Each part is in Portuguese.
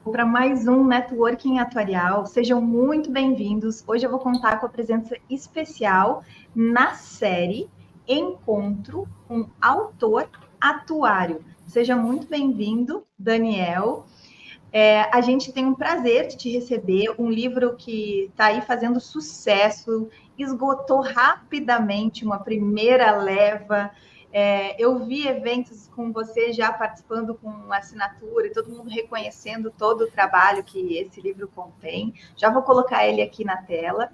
Para mais um Networking Atuarial. Sejam muito bem-vindos. Hoje eu vou contar com a presença especial na série Encontro com Autor Atuário. Seja muito bem-vindo, Daniel. A gente tem um prazer de te receber, um livro que está aí fazendo sucesso, esgotou rapidamente uma primeira leva. Eu vi eventos com você já participando com assinatura e todo mundo reconhecendo todo o trabalho que esse livro contém. Já vou colocar ele aqui na tela.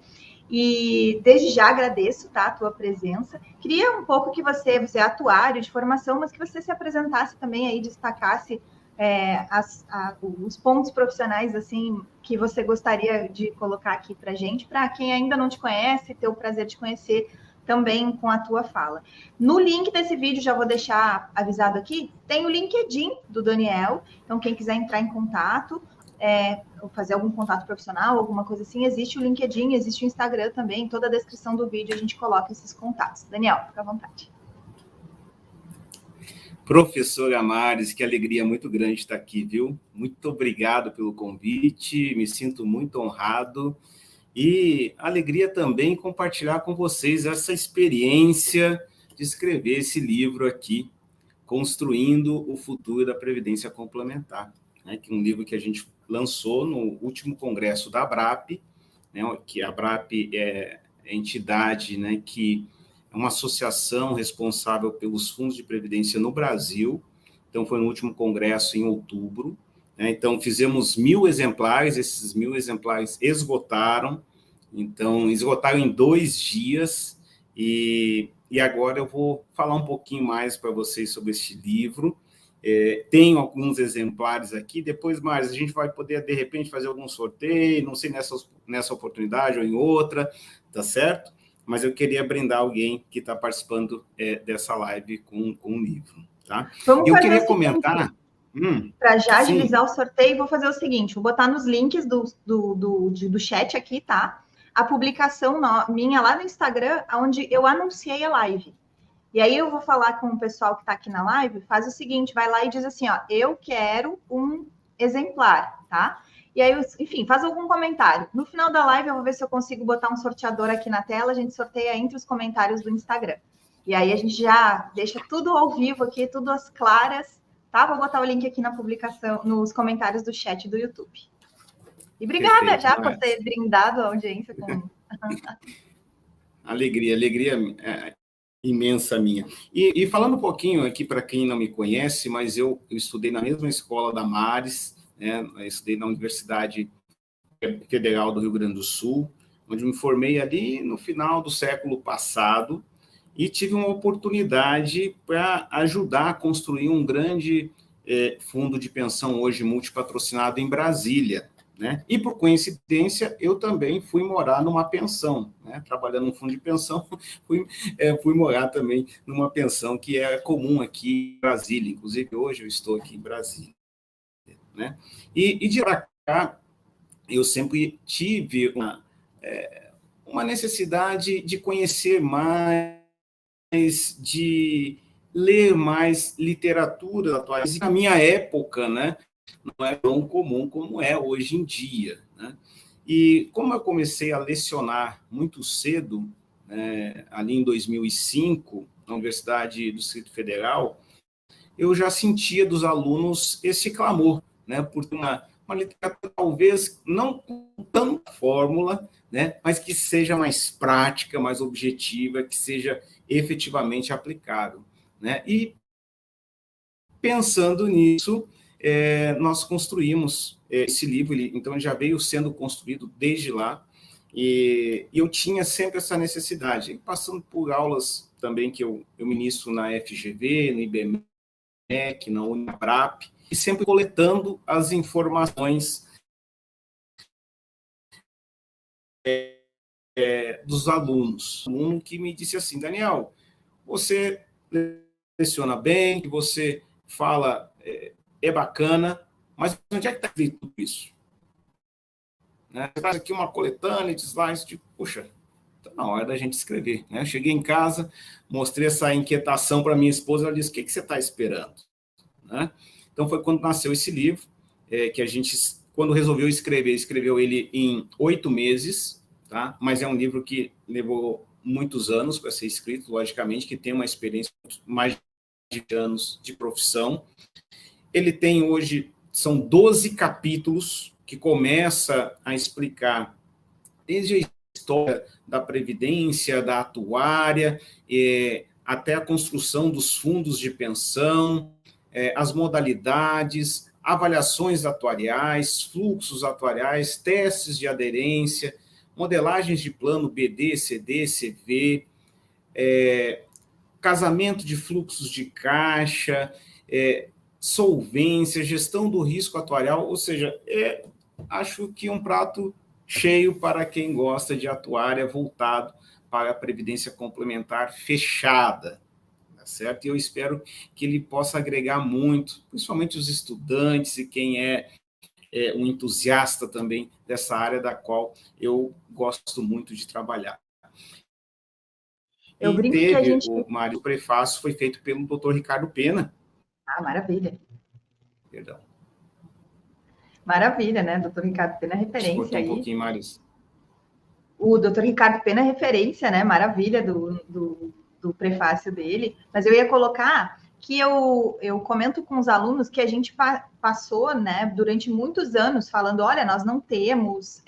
E desde já agradeço, tá, a tua presença. Queria um pouco que você é atuário de formação, mas que você se apresentasse também aí, destacasse os pontos profissionais assim que você gostaria de colocar aqui para gente, para quem ainda não te conhece, ter o prazer de conhecer também com a tua fala. No link desse vídeo, já vou deixar avisado aqui, tem o LinkedIn do Daniel, então quem quiser entrar em contato, ou fazer algum contato profissional, alguma coisa assim, existe o LinkedIn, existe o Instagram também, em toda a descrição do vídeo a gente coloca esses contatos. Daniel, fica à vontade. Professora Maris, que alegria muito grande estar aqui, viu? Muito obrigado pelo convite, me sinto muito honrado e alegria também compartilhar com vocês essa experiência de escrever esse livro aqui, Construindo o Futuro da Previdência Complementar, né? Que é um livro que a gente lançou no último congresso da ABRAP, né? Que a ABRAP é a entidade, né, que é uma associação responsável pelos fundos de previdência no Brasil. Então, foi no último congresso, em outubro, né? Então, fizemos 1.000 exemplares, esses 1.000 exemplares esgotaram, então, esgotaram em 2 dias, e agora eu vou falar um pouquinho mais para vocês sobre este livro. Tenho alguns exemplares aqui, depois mais a gente vai poder, de repente, fazer algum sorteio, não sei nessa oportunidade ou em outra, tá certo? Mas eu queria brindar alguém que está participando dessa live com um livro, tá? Vamos eu fazer queria o seguinte, comentar... para já sim. agilizar o sorteio, vou fazer o seguinte, vou botar nos links do chat aqui, tá? A publicação minha lá no Instagram, onde eu anunciei a live. E aí eu vou falar com o pessoal que está aqui na live, faz o seguinte, vai lá e diz assim, ó, eu quero um exemplar, tá? E aí, enfim, faz algum comentário. No final da live eu vou ver se eu consigo botar um sorteador aqui na tela, a gente sorteia entre os comentários do Instagram. E aí a gente já deixa tudo ao vivo aqui, tudo às claras, tá? Vou botar o link aqui na publicação, nos comentários do chat do YouTube. E obrigada. Perfeito, já por ter brindado a audiência com... Alegria imensa minha. E falando um pouquinho aqui para quem não me conhece, mas eu estudei na mesma escola da Maris, né? Eu estudei na Universidade Federal do Rio Grande do Sul, onde me formei ali no final do século passado e tive uma oportunidade para ajudar a construir um grande fundo de pensão hoje multipatrocinado em Brasília, né? E, por coincidência, eu também fui morar numa pensão, né? Trabalhando num fundo de pensão, fui morar também numa pensão que é comum aqui em Brasília. Inclusive, hoje eu estou aqui em Brasília, né? E de lá cá, eu sempre tive uma necessidade de conhecer mais, de ler mais literatura atual. Na minha época, né, não é tão comum como é hoje em dia, né? E como eu comecei a lecionar muito cedo, ali em 2005, na Universidade do Distrito Federal, eu já sentia dos alunos esse clamor, né, por uma literatura talvez não com tanta fórmula, né, mas que seja mais prática, mais objetiva, que seja efetivamente aplicável, né? E pensando nisso, nós construímos esse livro, então ele já veio sendo construído desde lá, e eu tinha sempre essa necessidade, passando por aulas também que eu ministro na FGV, no IBMEC, na Unibrap, e sempre coletando as informações dos alunos. Um aluno que me disse assim, Daniel, você leciona bem, que você fala é bacana, mas onde é que está escrito tudo isso? Né? Você traz aqui uma coletânea de slides, tipo, puxa, tá na hora da gente escrever. Né? Eu cheguei em casa, mostrei essa inquietação para minha esposa, ela disse, o que você está esperando? Né? Então, foi quando nasceu esse livro, que a gente quando resolveu escrever, escreveu ele em 8 meses, tá? Mas é um livro que levou muitos anos para ser escrito, logicamente, que tem uma experiência mais de anos de profissão. Ele tem hoje, são 12 capítulos que começa a explicar desde a história da Previdência, da atuária, até a construção dos fundos de pensão, as modalidades, avaliações atuariais, fluxos atuariais, testes de aderência, modelagens de plano BD, CD, CV, casamento de fluxos de caixa, solvência, gestão do risco atuarial, ou seja, acho que um prato cheio para quem gosta de atuária voltado para a previdência complementar fechada, tá certo? E eu espero que ele possa agregar muito, principalmente os estudantes e quem é um entusiasta também dessa área da qual eu gosto muito de trabalhar. Eu brinco que a gente... o prefácio foi feito pelo Dr. Ricardo Pena. Ah, maravilha. Perdão. Maravilha, né? Dr. Ricardo Pena é referência aí. Um pouquinho, Maris. O Dr. Ricardo Pena é referência, né? Maravilha do prefácio dele. Mas eu ia colocar que eu comento com os alunos que a gente passou, né, durante muitos anos falando, olha, nós não temos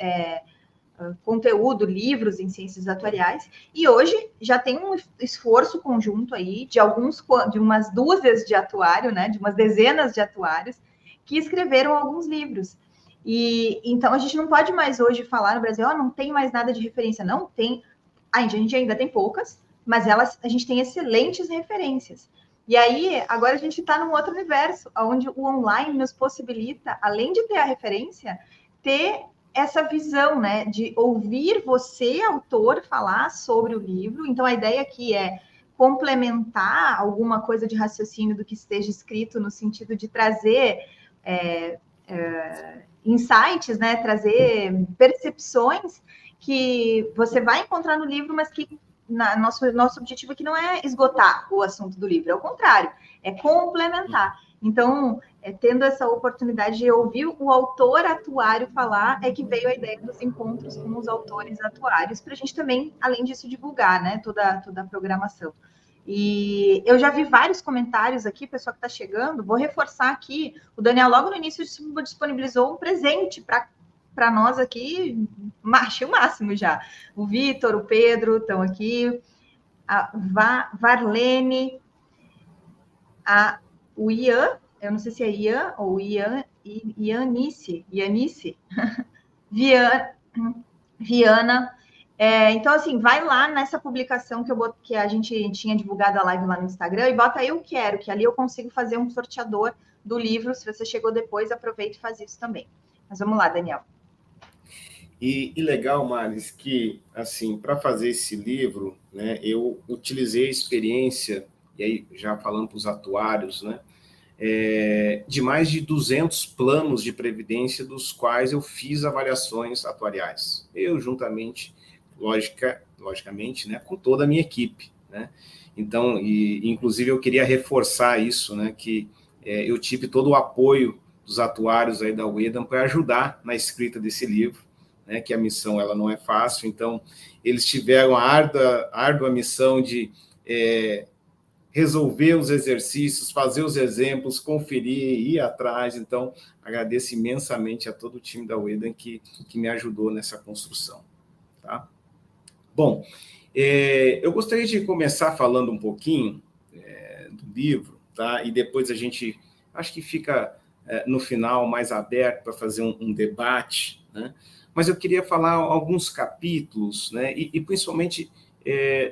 conteúdo, livros em ciências atuariais, e hoje já tem um esforço conjunto aí de umas dúzias de atuário, né, de umas dezenas de atuários que escreveram alguns livros. E então a gente não pode mais hoje falar no Brasil, não tem mais nada de referência. Não tem, a gente ainda tem poucas, mas a gente tem excelentes referências. E aí, agora a gente está num outro universo, onde o online nos possibilita, além de ter a referência, ter essa visão, né, de ouvir você, autor, falar sobre o livro. Então, a ideia aqui é complementar alguma coisa de raciocínio do que esteja escrito, no sentido de trazer insights, né, trazer percepções que você vai encontrar no livro, mas que nosso objetivo aqui não é esgotar o assunto do livro, é o contrário, é complementar. Então, tendo essa oportunidade de ouvir o autor atuário falar, é que veio a ideia dos encontros com os autores atuários, para a gente também, além disso, divulgar, né, toda a programação. E eu já vi vários comentários aqui, pessoal que está chegando, vou reforçar aqui, o Daniel logo no início disponibilizou um presente para nós aqui, achei o máximo já. O Vitor, o Pedro estão aqui, a Varlene, o Ian, eu não sei se é Ian ou Ianice, Viana. Então, assim, vai lá nessa publicação que a gente tinha divulgado a live lá no Instagram e bota eu quero, que ali eu consigo fazer um sorteador do livro. Se você chegou depois, aproveita e faz isso também. Mas vamos lá, Daniel. E legal, Maris, que, assim, para fazer esse livro, né, eu utilizei a experiência, e aí já falando para os atuários, né, de mais de 200 planos de previdência, dos quais eu fiz avaliações atuariais. Eu, juntamente, logicamente, né, com toda a minha equipe, né? Então, inclusive, eu queria reforçar isso, né, que eu tive todo o apoio dos atuários aí da UEDAM para ajudar na escrita desse livro, né, que a missão ela não é fácil, então eles tiveram a árdua missão de resolver os exercícios, fazer os exemplos, conferir, ir atrás. Então, agradeço imensamente a todo o time da UEDAM que me ajudou nessa construção. Tá? Bom, eu gostaria de começar falando um pouquinho do livro, tá? E depois a gente, acho que fica no final mais aberto para fazer um debate, né? Mas eu queria falar alguns capítulos, né? E principalmente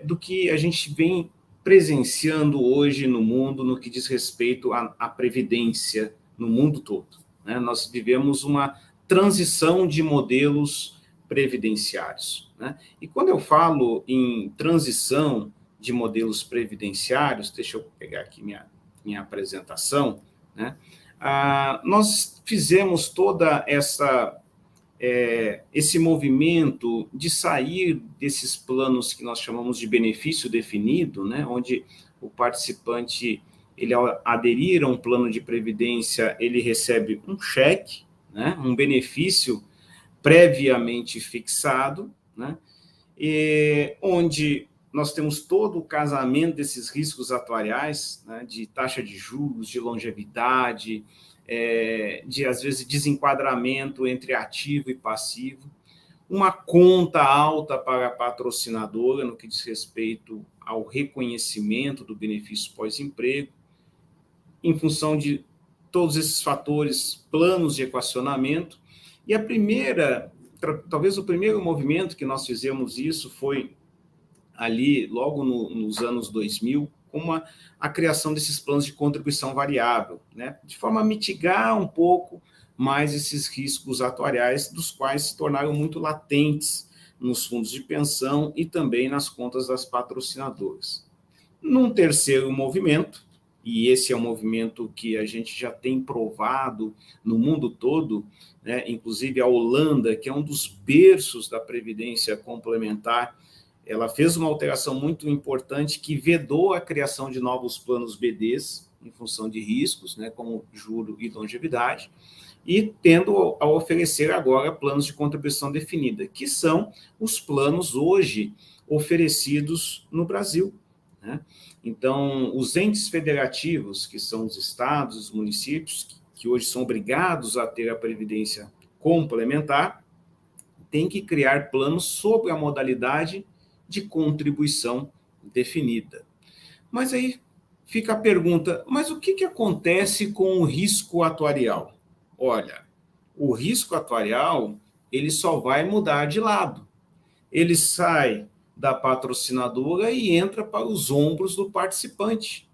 do que a gente vem presenciando hoje no mundo no que diz respeito à previdência no mundo todo, né? Nós vivemos uma transição de modelos previdenciários, né? E quando eu falo em transição de modelos previdenciários, deixa eu pegar aqui minha apresentação, né? Nós fizemos toda esse movimento de sair desses planos que nós chamamos de benefício definido, né, onde o participante, ele ao aderir a um plano de previdência, ele recebe um cheque, né? Um benefício previamente fixado, né? Onde nós temos todo o casamento desses riscos atuariais, né? De taxa de juros, de longevidade, de, às vezes, desenquadramento entre ativo e passivo, uma conta alta para a patrocinadora no que diz respeito ao reconhecimento do benefício pós-emprego, em função de todos esses fatores, planos de equacionamento. E talvez o primeiro movimento que nós fizemos isso foi ali, logo nos anos 2000, com a criação desses planos de contribuição variável, né? De forma a mitigar um pouco mais esses riscos atuariais, dos quais se tornaram muito latentes nos fundos de pensão e também nas contas das patrocinadoras. Num terceiro movimento, e esse é um movimento que a gente já tem provado no mundo todo, né? Inclusive a Holanda, que é um dos berços da previdência complementar, ela fez uma alteração muito importante que vedou a criação de novos planos BDs, em função de riscos, né, como juro e longevidade, e tendo a oferecer agora planos de contribuição definida, que são os planos hoje oferecidos no Brasil, né? Então, os entes federativos, que são os estados, os municípios, que hoje são obrigados a ter a previdência complementar, têm que criar planos sob a modalidade de contribuição definida. Mas aí fica a pergunta, mas o que acontece com o risco atuarial? Olha, o risco atuarial, ele só vai mudar de lado. Ele sai da patrocinadora e entra para os ombros do participante.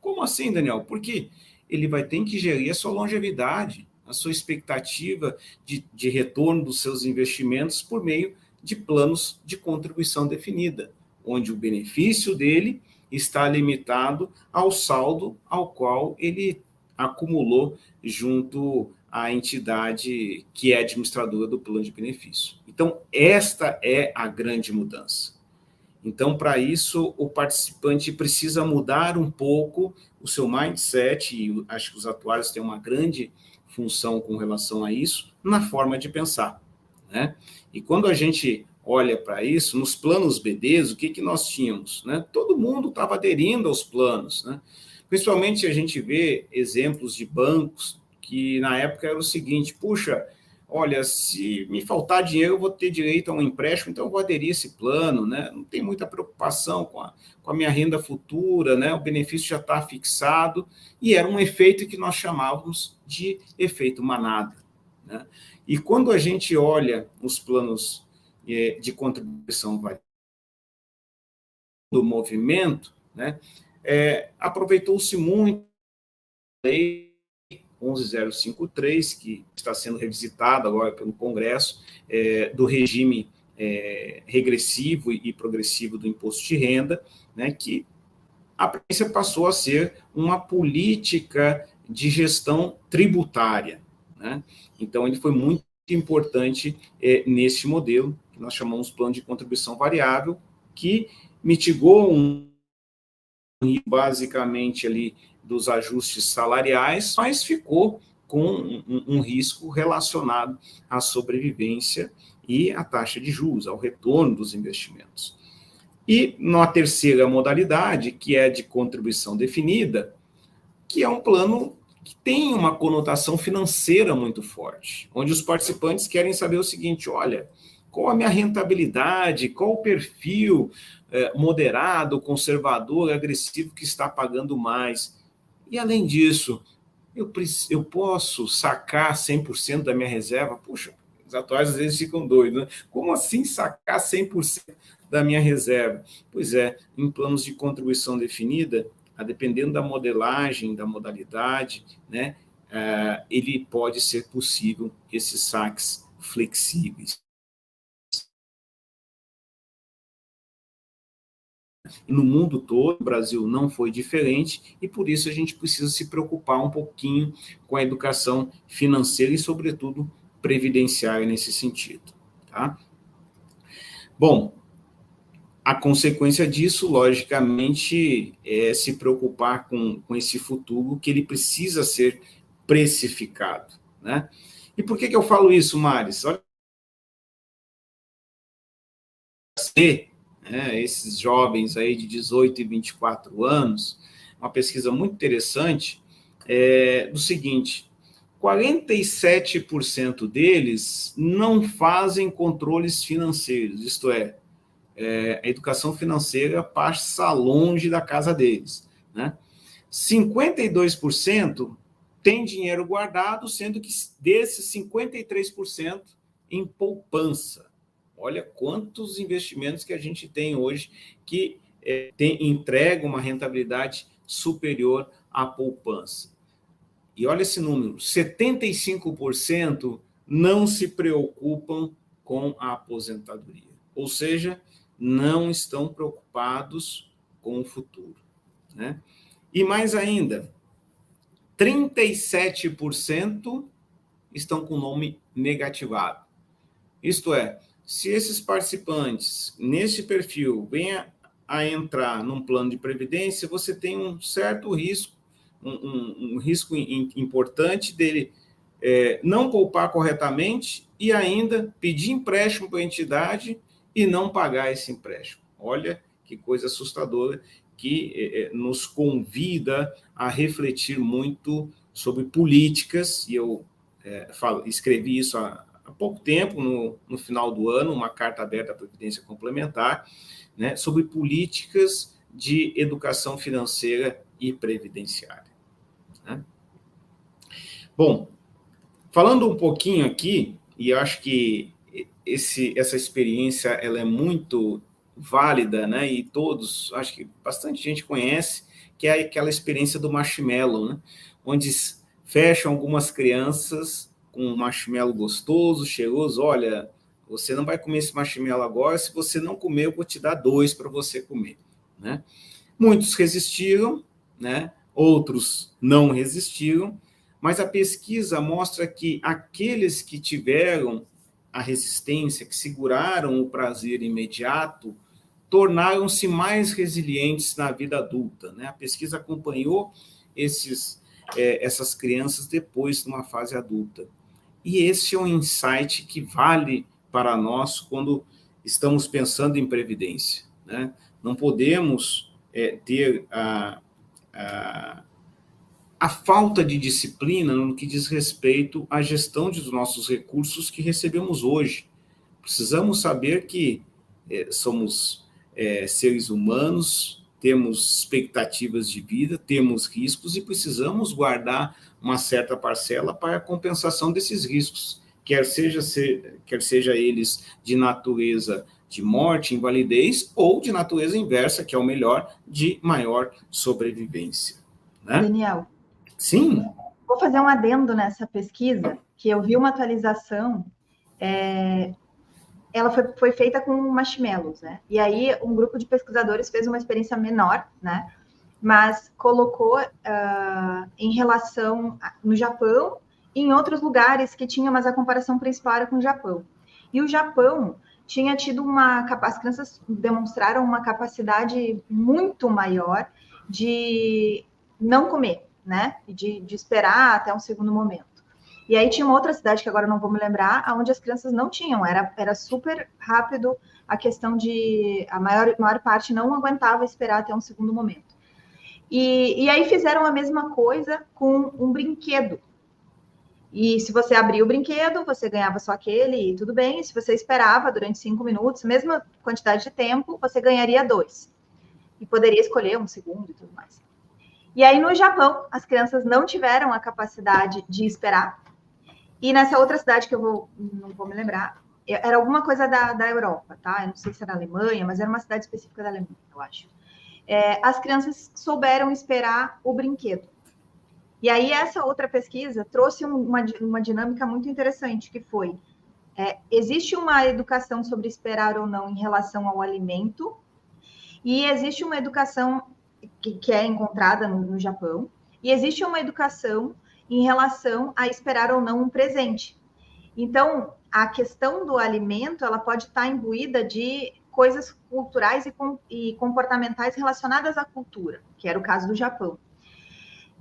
Como assim, Daniel? Porque ele vai ter que gerir a sua longevidade, a sua expectativa de retorno dos seus investimentos por meio de planos de contribuição definida, onde o benefício dele está limitado ao saldo ao qual ele acumulou junto à entidade que é administradora do plano de benefício. Então, esta é a grande mudança. Então, para isso, o participante precisa mudar um pouco o seu mindset, e acho que os atuários têm uma grande função com relação a isso, na forma de pensar, né? E quando a gente olha para isso, nos planos BDs, o que nós tínhamos, né? Todo mundo estava aderindo aos planos, né? Principalmente a gente vê exemplos de bancos que na época era o seguinte, puxa, olha, se me faltar dinheiro, eu vou ter direito a um empréstimo, então eu vou aderir a esse plano, né? Não tem muita preocupação com a minha renda futura, né? O benefício já está fixado, e era um efeito que nós chamávamos de efeito manada, né? E quando a gente olha os planos de contribuição variável do movimento, né? Aproveitou-se muito a lei 11053, que está sendo revisitada agora pelo Congresso, do regime regressivo e progressivo do imposto de renda, né, que a previdência passou a ser uma política de gestão tributária, né? Então, ele foi muito importante nesse modelo, que nós chamamos de plano de contribuição variável, que mitigou basicamente ali dos ajustes salariais, mas ficou com um risco relacionado à sobrevivência e à taxa de juros, ao retorno dos investimentos. E na terceira modalidade, que é de contribuição definida, que é um plano que tem uma conotação financeira muito forte, onde os participantes querem saber o seguinte, olha, qual a minha rentabilidade, qual o perfil moderado, conservador, agressivo que está pagando mais. E, além disso, eu posso sacar 100% da minha reserva? Puxa, os atuais às vezes ficam doidos, né? Como assim sacar 100% da minha reserva? Pois é, em planos de contribuição definida, dependendo da modelagem, da modalidade, né, ele pode ser possível esses saques flexíveis. No mundo todo, o Brasil não foi diferente, e por isso a gente precisa se preocupar um pouquinho com a educação financeira e, sobretudo, previdenciária nesse sentido, tá? Bom, a consequência disso, logicamente, é se preocupar com esse futuro, que ele precisa ser precificado, né? E por que eu falo isso, Maris? Olha, esses jovens aí de 18 e 24 anos, uma pesquisa muito interessante, do seguinte: 47% deles não fazem controles financeiros, isto é, a educação financeira passa longe da casa deles, né? 52% tem dinheiro guardado, sendo que desses 53% em poupança. Olha quantos investimentos que a gente tem hoje que entregam uma rentabilidade superior à poupança. E olha esse número, 75% não se preocupam com a aposentadoria. Ou seja, não estão preocupados com o futuro, né? E mais ainda, 37% estão com o nome negativado. Isto é, se esses participantes, nesse perfil, venham a entrar num plano de previdência, você tem um certo risco, um risco importante dele não poupar corretamente e ainda pedir empréstimo para a entidade e não pagar esse empréstimo. Olha que coisa assustadora, que nos convida a refletir muito sobre políticas, e eu escrevi isso há pouco tempo, no final do ano, uma carta aberta à Previdência Complementar, né, sobre políticas de educação financeira e previdenciária, né? Bom, falando um pouquinho aqui, e acho que essa experiência ela é muito válida, né? E todos, acho que bastante gente conhece, que é aquela experiência do marshmallow, né? Onde fecham algumas crianças com um marshmallow gostoso, cheiroso. Olha, você não vai comer esse marshmallow agora, se você não comer, eu vou te dar 2 para você comer, né? Muitos resistiram, né? Outros não resistiram, mas a pesquisa mostra que aqueles que tiveram a resistência, que seguraram o prazer imediato, tornaram-se mais resilientes na vida adulta, né? A pesquisa acompanhou essas crianças depois de uma fase adulta. E esse é um insight que vale para nós quando estamos pensando em previdência, né? Não podemos ter a falta de disciplina no que diz respeito à gestão dos nossos recursos que recebemos hoje. Precisamos saber que somos seres humanos, temos expectativas de vida, temos riscos e precisamos guardar uma certa parcela para a compensação desses riscos, quer seja eles de natureza de morte, invalidez, ou de natureza inversa, que é o melhor, de maior sobrevivência, né? Daniel, Sim. Vou fazer um adendo nessa pesquisa, que eu vi uma atualização, ela foi feita com marshmallows, né? E aí um grupo de pesquisadores fez uma experiência menor, né? Mas colocou em relação no Japão e em outros lugares que tinha, mas a comparação principal era com o Japão. E o Japão tinha tido as crianças demonstraram uma capacidade muito maior de não comer, né? De esperar até um segundo momento. E aí tinha uma outra cidade que agora não vou me lembrar, onde as crianças não tinham, era super rápido a questão de a maior parte não aguentava esperar até um segundo momento. E aí fizeram a mesma coisa com um brinquedo. E se você abria o brinquedo, você ganhava só aquele e tudo bem. E se você esperava durante 5 minutos, mesma quantidade de tempo, você ganharia 2. E poderia escolher um segundo e tudo mais. E aí no Japão, as crianças não tiveram a capacidade de esperar. E nessa outra cidade que eu não vou me lembrar, era alguma coisa da Europa, tá? Eu não sei se era Alemanha, mas era uma cidade específica da Alemanha, eu acho. As crianças souberam esperar o brinquedo. E aí essa outra pesquisa trouxe uma dinâmica muito interessante, que foi, existe uma educação sobre esperar ou não em relação ao alimento, e existe uma educação que é encontrada no Japão, e existe uma educação em relação a esperar ou não um presente. Então, a questão do alimento, ela pode estar imbuída de coisas culturais e comportamentais relacionadas à cultura, que era o caso do Japão.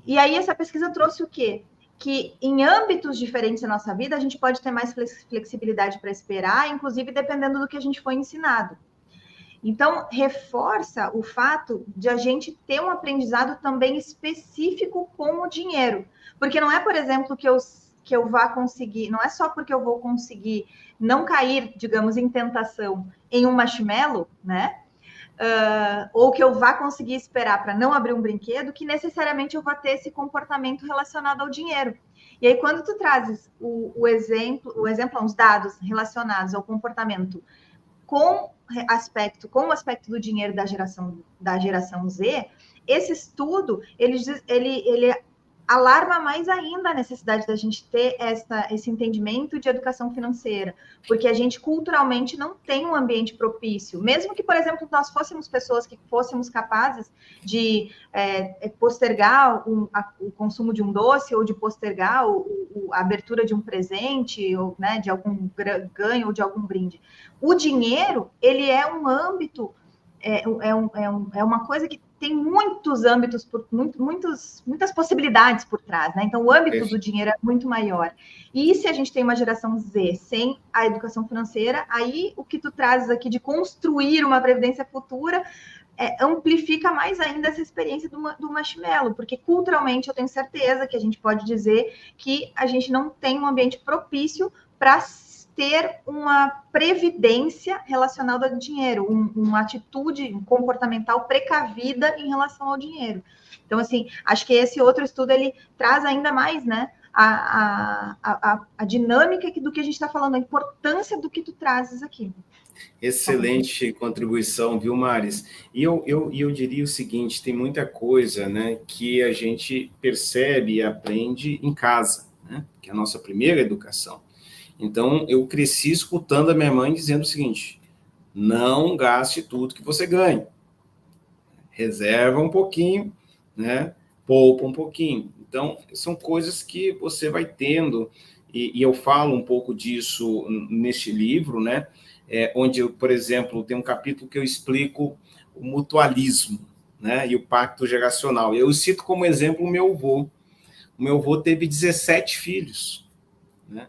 E aí essa pesquisa trouxe o quê? que em âmbitos diferentes da nossa vida, a gente pode ter mais flexibilidade para esperar, inclusive dependendo do que a gente foi ensinado. Então, reforça o fato de a gente ter um aprendizado também específico com o dinheiro. Porque não é, por exemplo, que eu vá conseguir, não é só porque eu vou conseguir não cair, digamos, em tentação em um marshmallow, né? Ou que eu vá conseguir esperar para não abrir um brinquedo, que necessariamente eu vou ter esse comportamento relacionado ao dinheiro. E aí, quando tu trazes o exemplo, os dados relacionados ao comportamento com o aspecto do dinheiro da geração Z, esse estudo ele alarma mais ainda a necessidade da gente ter esse entendimento de educação financeira, porque a gente culturalmente não tem um ambiente propício, mesmo que, por exemplo, nós fôssemos pessoas que fôssemos capazes de postergar o consumo de um doce ou de postergar a abertura de um presente, ou, né, de algum ganho ou de algum brinde. O dinheiro, ele é um âmbito, é uma coisa que tem muitos âmbitos, muitas possibilidades por trás, né? Então, o âmbito do dinheiro é muito maior. E se a gente tem uma geração Z sem a educação financeira, aí o que tu trazes aqui de construir uma previdência futura amplifica mais ainda essa experiência do marshmallow, porque culturalmente eu tenho certeza que a gente pode dizer que a gente não tem um ambiente propício para ter uma previdência relacionada ao dinheiro, uma atitude comportamental precavida em relação ao dinheiro. Então, assim, acho que esse outro estudo, ele traz ainda mais, né, a dinâmica do que a gente está falando, a importância do que tu trazes aqui. Excelente contribuição, viu, Maris? E eu diria o seguinte, tem muita coisa, né, que a gente percebe e aprende em casa, né, que é a nossa primeira educação. Então, eu cresci escutando a minha mãe dizendo o seguinte: não gaste tudo que você ganha. Reserva um pouquinho, né? Poupa um pouquinho. Então, são coisas que você vai tendo, e eu falo um pouco disso neste livro, né? Onde, eu, por exemplo, tem um capítulo que eu explico o mutualismo, né? E o pacto geracional. Eu cito como exemplo o meu avô. O meu avô teve 17 filhos, né?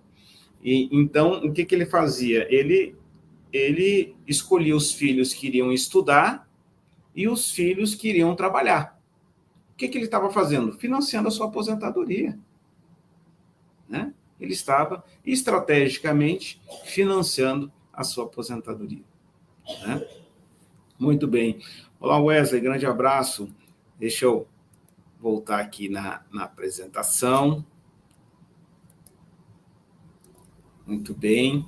E, então, o que ele fazia? Ele escolhia os filhos que iriam estudar e os filhos que iriam trabalhar. O que ele estava fazendo? Financiando a sua aposentadoria, né? Ele estava estrategicamente financiando a sua aposentadoria, né? Muito bem. Olá, Wesley, grande abraço. Deixa eu voltar aqui na apresentação. Muito bem.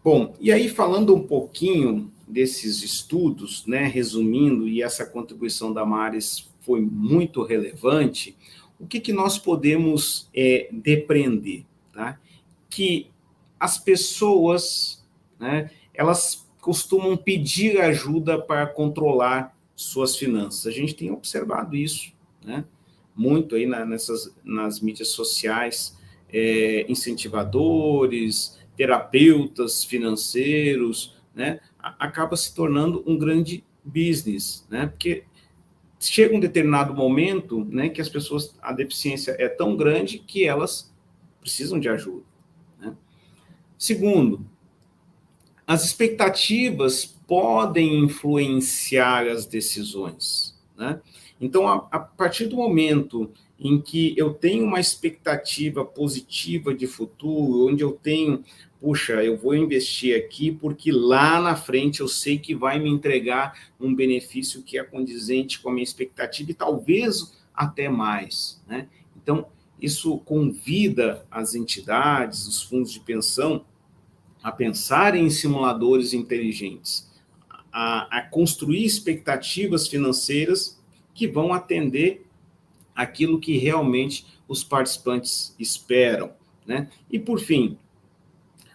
Bom, e aí falando um pouquinho desses estudos, né, resumindo, e essa contribuição da Maris foi muito relevante, o que nós podemos depreender? Tá? Que as pessoas, né, elas costumam pedir ajuda para controlar suas finanças. A gente tem observado isso, né, muito aí nas mídias sociais, incentivadores, terapeutas financeiros, né, acaba se tornando um grande business, né, porque chega um determinado momento, né, que as pessoas, a deficiência é tão grande que elas precisam de ajuda, né. Segundo, as expectativas podem influenciar as decisões, né. Então, a partir do momento em que eu tenho uma expectativa positiva de futuro, onde eu tenho, puxa, eu vou investir aqui porque lá na frente eu sei que vai me entregar um benefício que é condizente com a minha expectativa e talvez até mais, né? Então, isso convida as entidades, os fundos de pensão, a pensarem em simuladores inteligentes, a construir expectativas financeiras que vão atender aquilo que realmente os participantes esperam, né? E, por fim,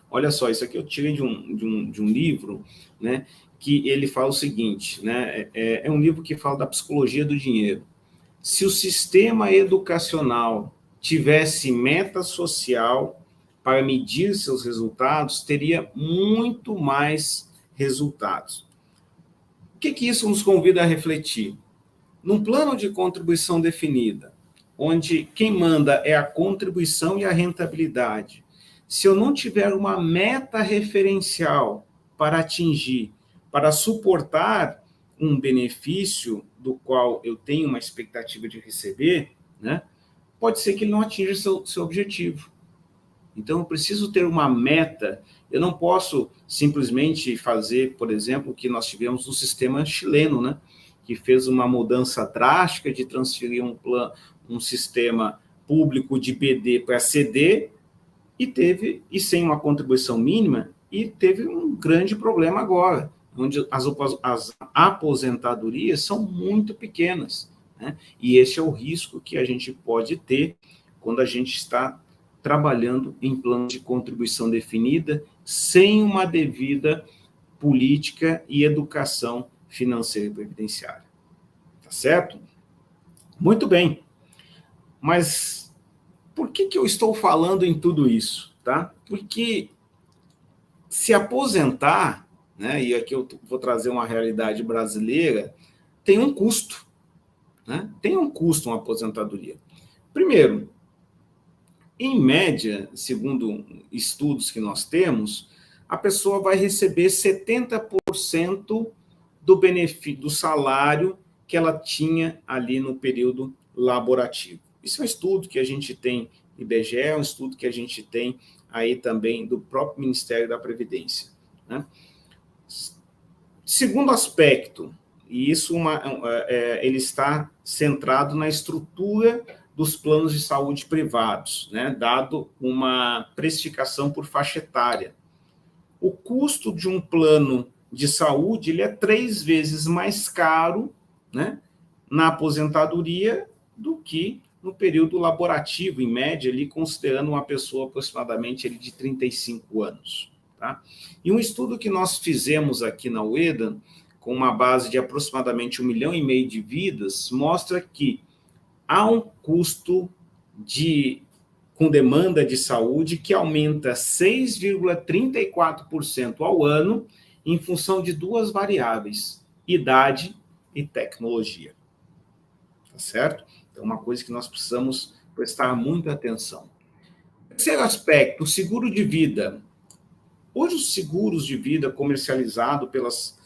olha só, isso aqui eu tirei de um livro, né, que ele fala o seguinte, né, é um livro que fala da psicologia do dinheiro. Se o sistema educacional tivesse meta social para medir seus resultados, teria muito mais resultados. O que isso nos convida a refletir? Num plano de contribuição definida, onde quem manda é a contribuição e a rentabilidade, se eu não tiver uma meta referencial para atingir, para suportar um benefício do qual eu tenho uma expectativa de receber, né, pode ser que ele não atinja seu objetivo. Então, eu preciso ter uma meta. Eu não posso simplesmente fazer, por exemplo, o que nós tivemos no sistema chileno, né, que fez uma mudança drástica de transferir um sistema público de BD para CD e sem uma contribuição mínima, e teve um grande problema agora, onde as aposentadorias são muito pequenas, né? E esse é o risco que a gente pode ter quando a gente está trabalhando em plano de contribuição definida, sem uma devida política e educação financeira e previdenciária. Tá certo? Muito bem. Mas por que eu estou falando em tudo isso? Tá? Porque se aposentar, né, e aqui eu vou trazer uma realidade brasileira, tem um custo. Né? Tem um custo uma aposentadoria. Primeiro, em média, segundo estudos que nós temos, a pessoa vai receber 70% do benefício, do salário que ela tinha ali no período laborativo. Isso é um estudo que a gente tem do IBGE, é um estudo que a gente tem aí também do próprio Ministério da Previdência. Né? Segundo aspecto, e isso ele está centrado na estrutura dos planos de saúde privados, né, dado uma precificação por faixa etária. O custo de um plano de saúde ele é 3 vezes mais caro, né, na aposentadoria do que no período laborativo, em média, ali, considerando uma pessoa aproximadamente de 35 anos. Tá? E um estudo que nós fizemos aqui na UEDA, com uma base de aproximadamente 1,5 milhão de vidas, mostra que há um custo com demanda de saúde que aumenta 6,34% ao ano em função de 2 variáveis, idade e tecnologia. Tá certo? Então, uma coisa que nós precisamos prestar muita atenção. Terceiro aspecto, o seguro de vida. Hoje, os seguros de vida comercializados pelas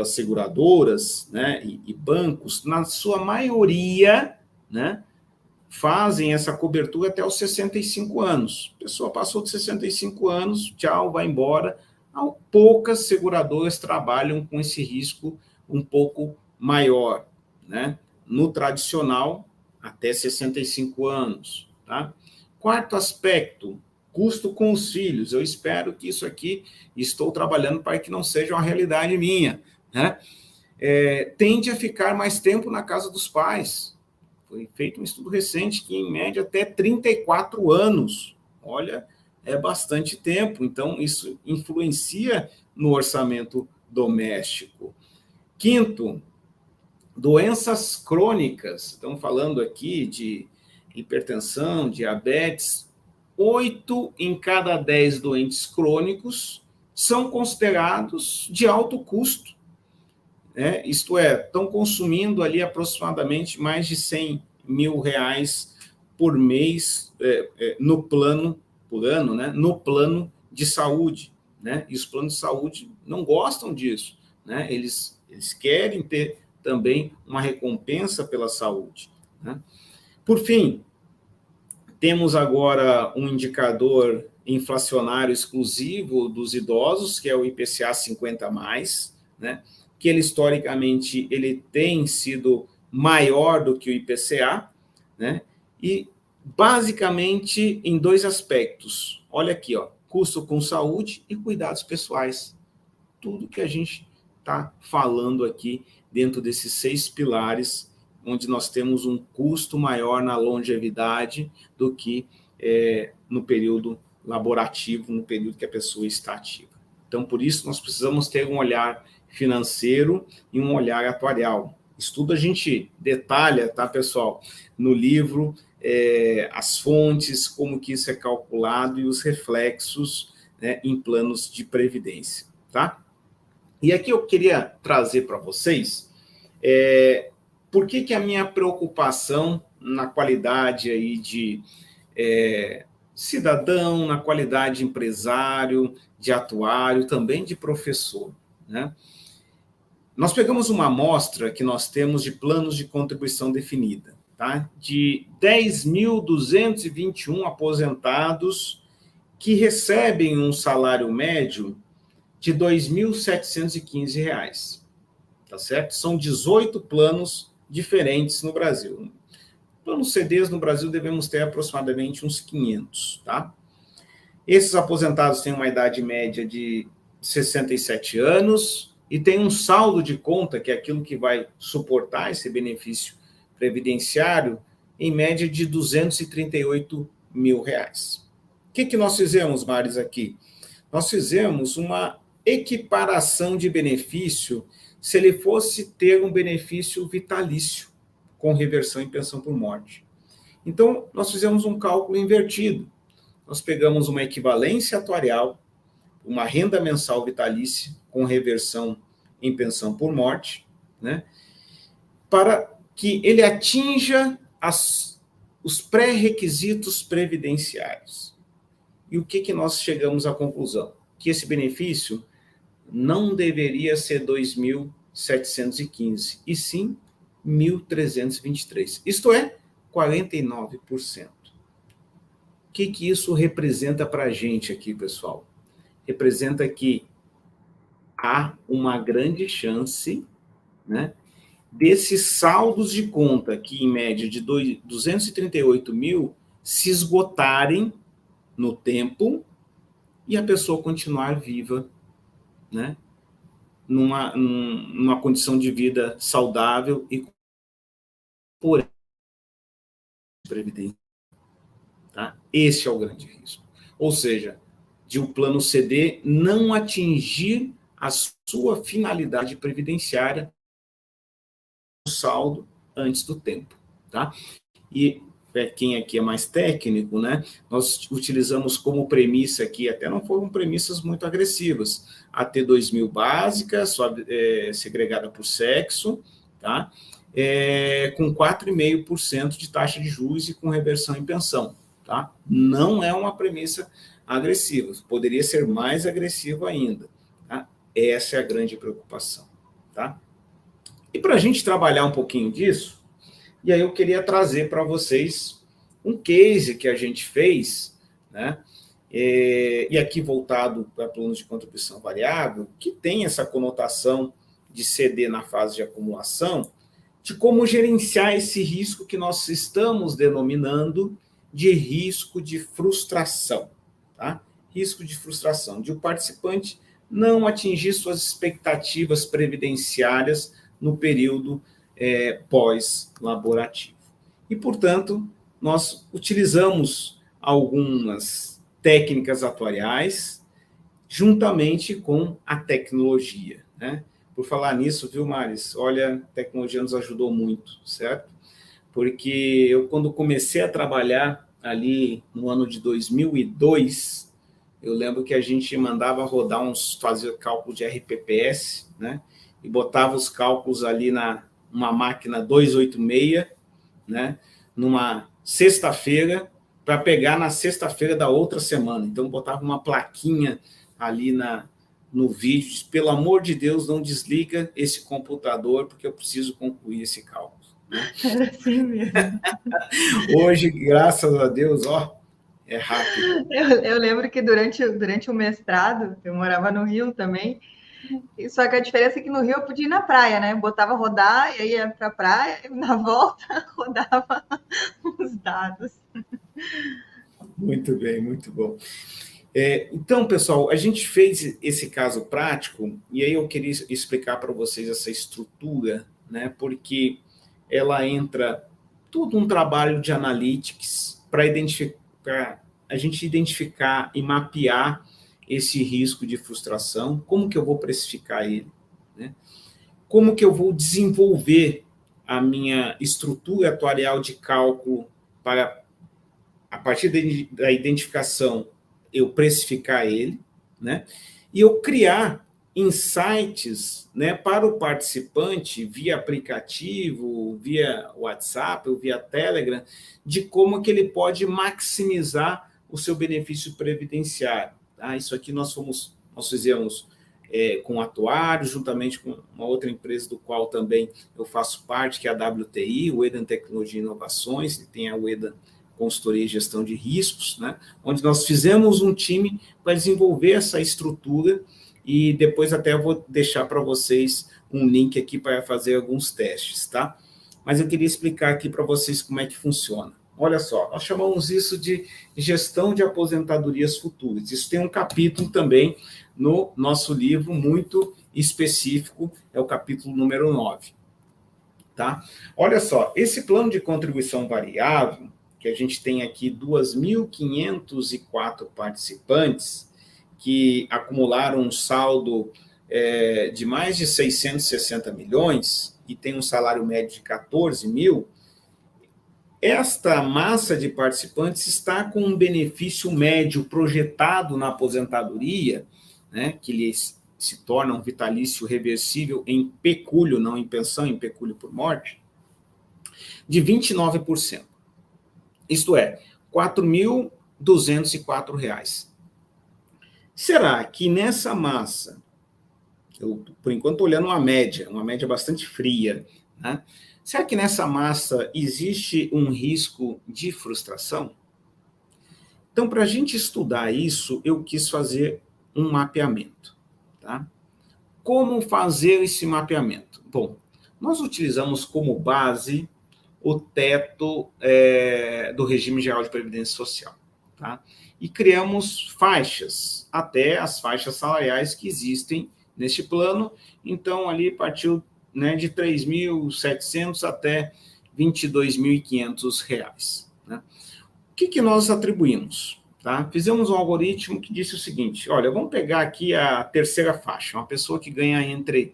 seguradoras, né, e bancos, na sua maioria, né, fazem essa cobertura até os 65 anos. A pessoa passou de 65 anos, tchau, vai embora. Poucas seguradoras trabalham com esse risco um pouco maior, né? No tradicional, até 65 anos. Tá? Quarto aspecto, custo com os filhos. Eu espero que isso aqui, estou trabalhando para que não seja uma realidade minha. Né? Tende a ficar mais tempo na casa dos pais. Foi feito um estudo recente que, em média, até 34 anos. Olha, é bastante tempo. Então, isso influencia no orçamento doméstico. Quinto, doenças crônicas. Estamos falando aqui de hipertensão, diabetes. 8 em cada 10 doentes crônicos são considerados de alto custo. Isto é, estão consumindo ali aproximadamente mais de 100 mil reais por mês no plano, por ano, né, no plano de saúde. Né? E os planos de saúde não gostam disso. Né? Eles querem ter também uma recompensa pela saúde. Né? Por fim, temos agora um indicador inflacionário exclusivo dos idosos, que é o IPCA 50+, né? Que ele, historicamente, ele tem sido maior do que o IPCA, né? E, basicamente, em 2 aspectos. Olha aqui, ó, custo com saúde e cuidados pessoais. Tudo que a gente está falando aqui dentro desses 6 pilares, onde nós temos um custo maior na longevidade do que no período laborativo, no período que a pessoa está ativa. Então, por isso, nós precisamos ter um olhar financeiro e um olhar atuarial. Estudo a gente detalha, tá, pessoal, no livro, as fontes, como que isso é calculado e os reflexos, né, em planos de previdência, tá? E aqui eu queria trazer para vocês por que a minha preocupação na qualidade aí de cidadão, na qualidade de empresário, de atuário, também de professor, né? Nós pegamos uma amostra que nós temos de planos de contribuição definida, tá? De 10.221 aposentados que recebem um salário médio de R$ 2.715, tá certo? São 18 planos diferentes no Brasil. Planos CDs no Brasil devemos ter aproximadamente uns 500, tá? Esses aposentados têm uma idade média de 67 anos e tem um saldo de conta, que é aquilo que vai suportar esse benefício previdenciário, em média de R$ 238 mil. O que nós fizemos, Maris, aqui? Nós fizemos uma equiparação de benefício se ele fosse ter um benefício vitalício, com reversão em pensão por morte. Então, nós fizemos um cálculo invertido. Nós pegamos uma equivalência atuarial, uma renda mensal vitalícia com reversão em pensão por morte, né, para que ele atinja os pré-requisitos previdenciários. E o que nós chegamos à conclusão? Que esse benefício não deveria ser 2.715, e sim 1.323, isto é, 49%. O que isso representa para a gente aqui, pessoal? Representa que há uma grande chance, né, desses saldos de conta, que em média de 238 mil, se esgotarem no tempo e a pessoa continuar viva, né, numa condição de vida saudável e por previdência. Tá? Esse é o grande risco. Ou seja, de o plano CD não atingir a sua finalidade previdenciária, o saldo antes do tempo. Tá? E quem aqui é mais técnico, né, nós utilizamos como premissa aqui, até não foram premissas muito agressivas, a T2000 básica, segregada por sexo, tá? Com 4,5% de taxa de juros e com reversão em pensão. Tá? Não é uma premissa agressiva, poderia ser mais agressivo ainda. Tá? Essa é a grande preocupação. Tá? E para a gente trabalhar um pouquinho disso, e aí eu queria trazer para vocês um case que a gente fez, né? E aqui voltado para planos de contribuição variável, que tem essa conotação de CD na fase de acumulação, de como gerenciar esse risco que nós estamos denominando de risco de frustração. Tá? Risco de frustração, de o participante não atingir suas expectativas previdenciárias no período pós-laborativo. E, portanto, nós utilizamos algumas técnicas atuariais juntamente com a tecnologia, né? Por falar nisso, viu, Maris? Olha, a tecnologia nos ajudou muito, certo? Porque eu, quando comecei a trabalhar ali no ano de 2002, eu lembro que a gente mandava rodar fazia cálculo de RPPS, né? E botava os cálculos ali numa máquina 286, né? Numa sexta-feira, para pegar na sexta-feira da outra semana. Então, botava uma plaquinha ali no vídeo, diz, pelo amor de Deus, não desliga esse computador, porque eu preciso concluir esse cálculo. Né? Era assim mesmo. Hoje, graças a Deus, é rápido. Eu lembro que durante o mestrado, eu morava no Rio também, só que a diferença é que no Rio eu podia ir na praia, né? Botava rodar, e aí ia para a praia, e na volta rodava os dados. Muito bem, muito bom. Então, pessoal, a gente fez esse caso prático, e aí eu queria explicar para vocês essa estrutura, né? Porque ela entra todo um trabalho de analytics para a gente identificar e mapear esse risco de frustração, como que eu vou precificar ele, né? Como que eu vou desenvolver a minha estrutura atuarial de cálculo para, a partir da identificação, eu precificar ele, né? E eu criar insights, né, para o participante via aplicativo, via WhatsApp ou via Telegram, de como que ele pode maximizar o seu benefício previdenciário. Tá? Isso aqui nós fizemos com o Atuário, juntamente com uma outra empresa do qual também eu faço parte, que é a WTI, o Eden Tecnologia e Inovações, e tem a Eden Consultoria e Gestão de Riscos, né, onde nós fizemos um time para desenvolver essa estrutura, e depois até eu vou deixar para vocês um link aqui para fazer alguns testes, tá? Mas eu queria explicar aqui para vocês como é que funciona. Olha só, nós chamamos isso de gestão de aposentadorias futuras. Isso tem um capítulo também no nosso livro muito específico, é o capítulo número 9. Tá? Olha só, esse plano de contribuição variável, que a gente tem aqui 2.504 participantes, que acumularam um saldo de mais de 660 milhões e tem um salário médio de 14 mil, esta massa de participantes está com um benefício médio projetado na aposentadoria, né, que lhes se torna um vitalício reversível em pecúlio, não em pensão, em pecúlio por morte, de 29%. Isto é, R$ 4.204. Será que nessa massa, eu, por enquanto, estou olhando uma média bastante fria, né? Será que nessa massa existe um risco de frustração? Então, para a gente estudar isso, eu quis fazer um mapeamento. Tá? Como fazer esse mapeamento? Bom, nós utilizamos como base o teto do Regime Geral de Previdência Social. Tá? E criamos faixas, até as faixas salariais que existem neste plano. Então, ali partiu, né, de R$ 3.700 até R$ 22.500. Né? O que nós atribuímos? Tá? Fizemos um algoritmo que disse o seguinte, olha, vamos pegar aqui a terceira faixa, uma pessoa que ganha entre R$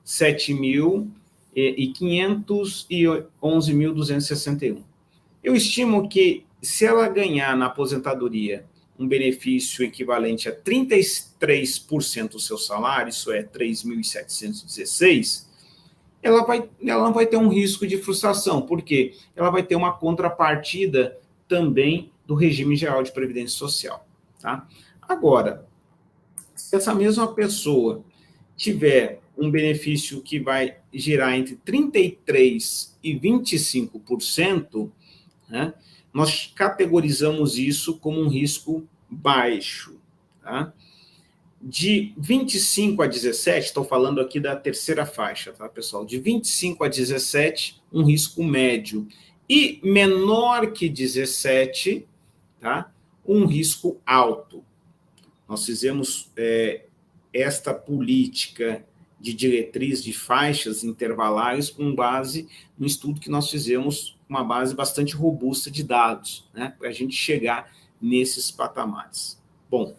7.500 e R$ 11.261. Eu estimo que, se ela ganhar na aposentadoria um benefício equivalente a 33% do seu salário, isso é 3.716, ela não vai ter um risco de frustração, porque ela vai ter uma contrapartida também do Regime Geral de Previdência Social. Tá? Agora, se essa mesma pessoa tiver um benefício que vai girar entre 33% e 25%, né, nós categorizamos isso como um risco baixo. Tá? De 25 a 17, estou falando aqui da terceira faixa, tá, pessoal? De 25 a 17, um risco médio. E menor que 17, tá, um risco alto. Nós fizemos esta política de diretriz de faixas intervalares com base no estudo que nós fizemos, uma base bastante robusta de dados, né, para a gente chegar nesses patamares. Bom,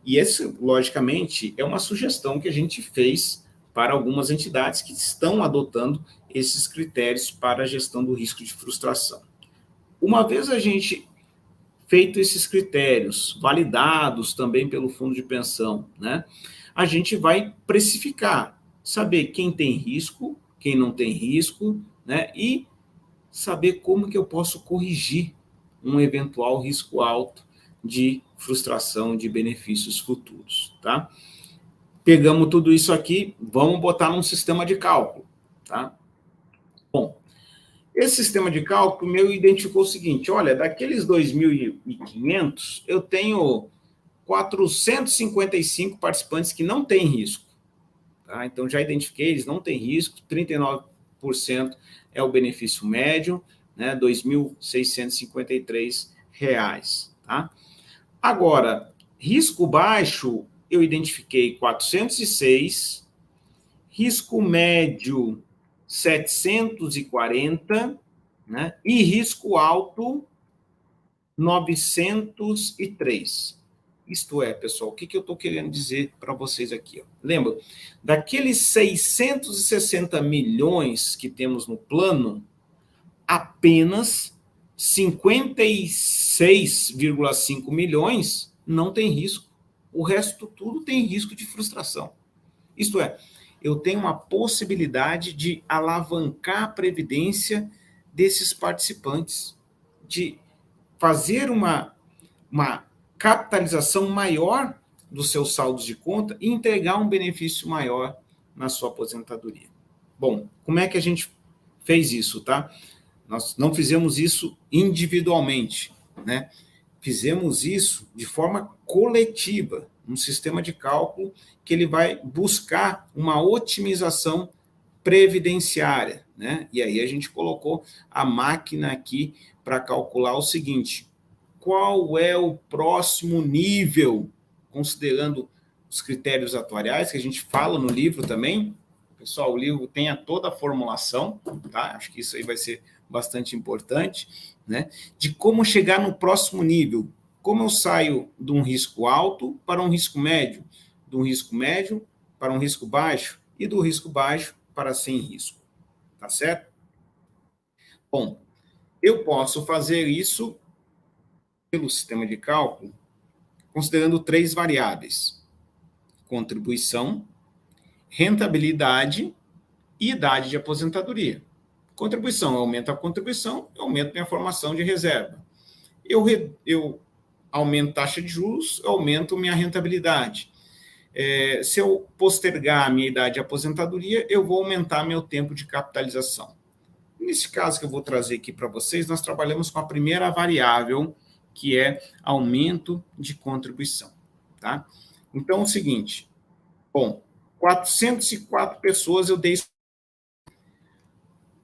e essa, logicamente, é uma sugestão que a gente fez para algumas entidades que estão adotando esses critérios para a gestão do risco de frustração. Uma vez a gente feito esses critérios, validados também pelo fundo de pensão, né, a gente vai precificar, saber quem tem risco, quem não tem risco, né, e saber como que eu posso corrigir um eventual risco alto de frustração de benefícios futuros, tá? Pegamos tudo isso aqui, vamos botar num sistema de cálculo, tá? Bom, esse sistema de cálculo meu identificou o seguinte, olha, daqueles 2.500, eu tenho 455 participantes que não têm risco, tá? Então, já identifiquei, eles não têm risco, 39% é o benefício médio, né, R$ 2.653, tá? Agora, risco baixo, eu identifiquei 406, risco médio 740, né, e risco alto 903. Isto é, pessoal, o que eu estou querendo dizer para vocês aqui? Ó? Lembra, daqueles 660 milhões que temos no plano, apenas 56,5 milhões não tem risco. O resto tudo tem risco de frustração. Isto é, eu tenho uma possibilidade de alavancar a previdência desses participantes, de fazer uma capitalização maior dos seus saldos de conta e entregar um benefício maior na sua aposentadoria. Bom, como é que a gente fez isso, tá? Nós não fizemos isso individualmente, né? Fizemos isso de forma coletiva, um sistema de cálculo que ele vai buscar uma otimização previdenciária, né? E aí a gente colocou a máquina aqui para calcular o seguinte: qual é o próximo nível, considerando os critérios atuariais, que a gente fala no livro também. Pessoal, o livro tem toda a formulação, tá? Acho que isso aí vai ser bastante importante, né? De como chegar no próximo nível. Como eu saio de um risco alto para um risco médio, de um risco médio para um risco baixo e do risco baixo para sem risco. Tá certo? Bom, eu posso fazer isso pelo sistema de cálculo considerando 3 variáveis: contribuição, rentabilidade e idade de aposentadoria. Contribuição, eu aumento a contribuição, eu aumento minha formação de reserva. Eu aumento taxa de juros, eu aumento minha rentabilidade. Se eu postergar a minha idade de aposentadoria, eu vou aumentar meu tempo de capitalização. Nesse caso que eu vou trazer aqui para vocês, nós trabalhamos com a primeira variável, que é aumento de contribuição. Tá? Então, é o seguinte, bom, 404 pessoas eu dei.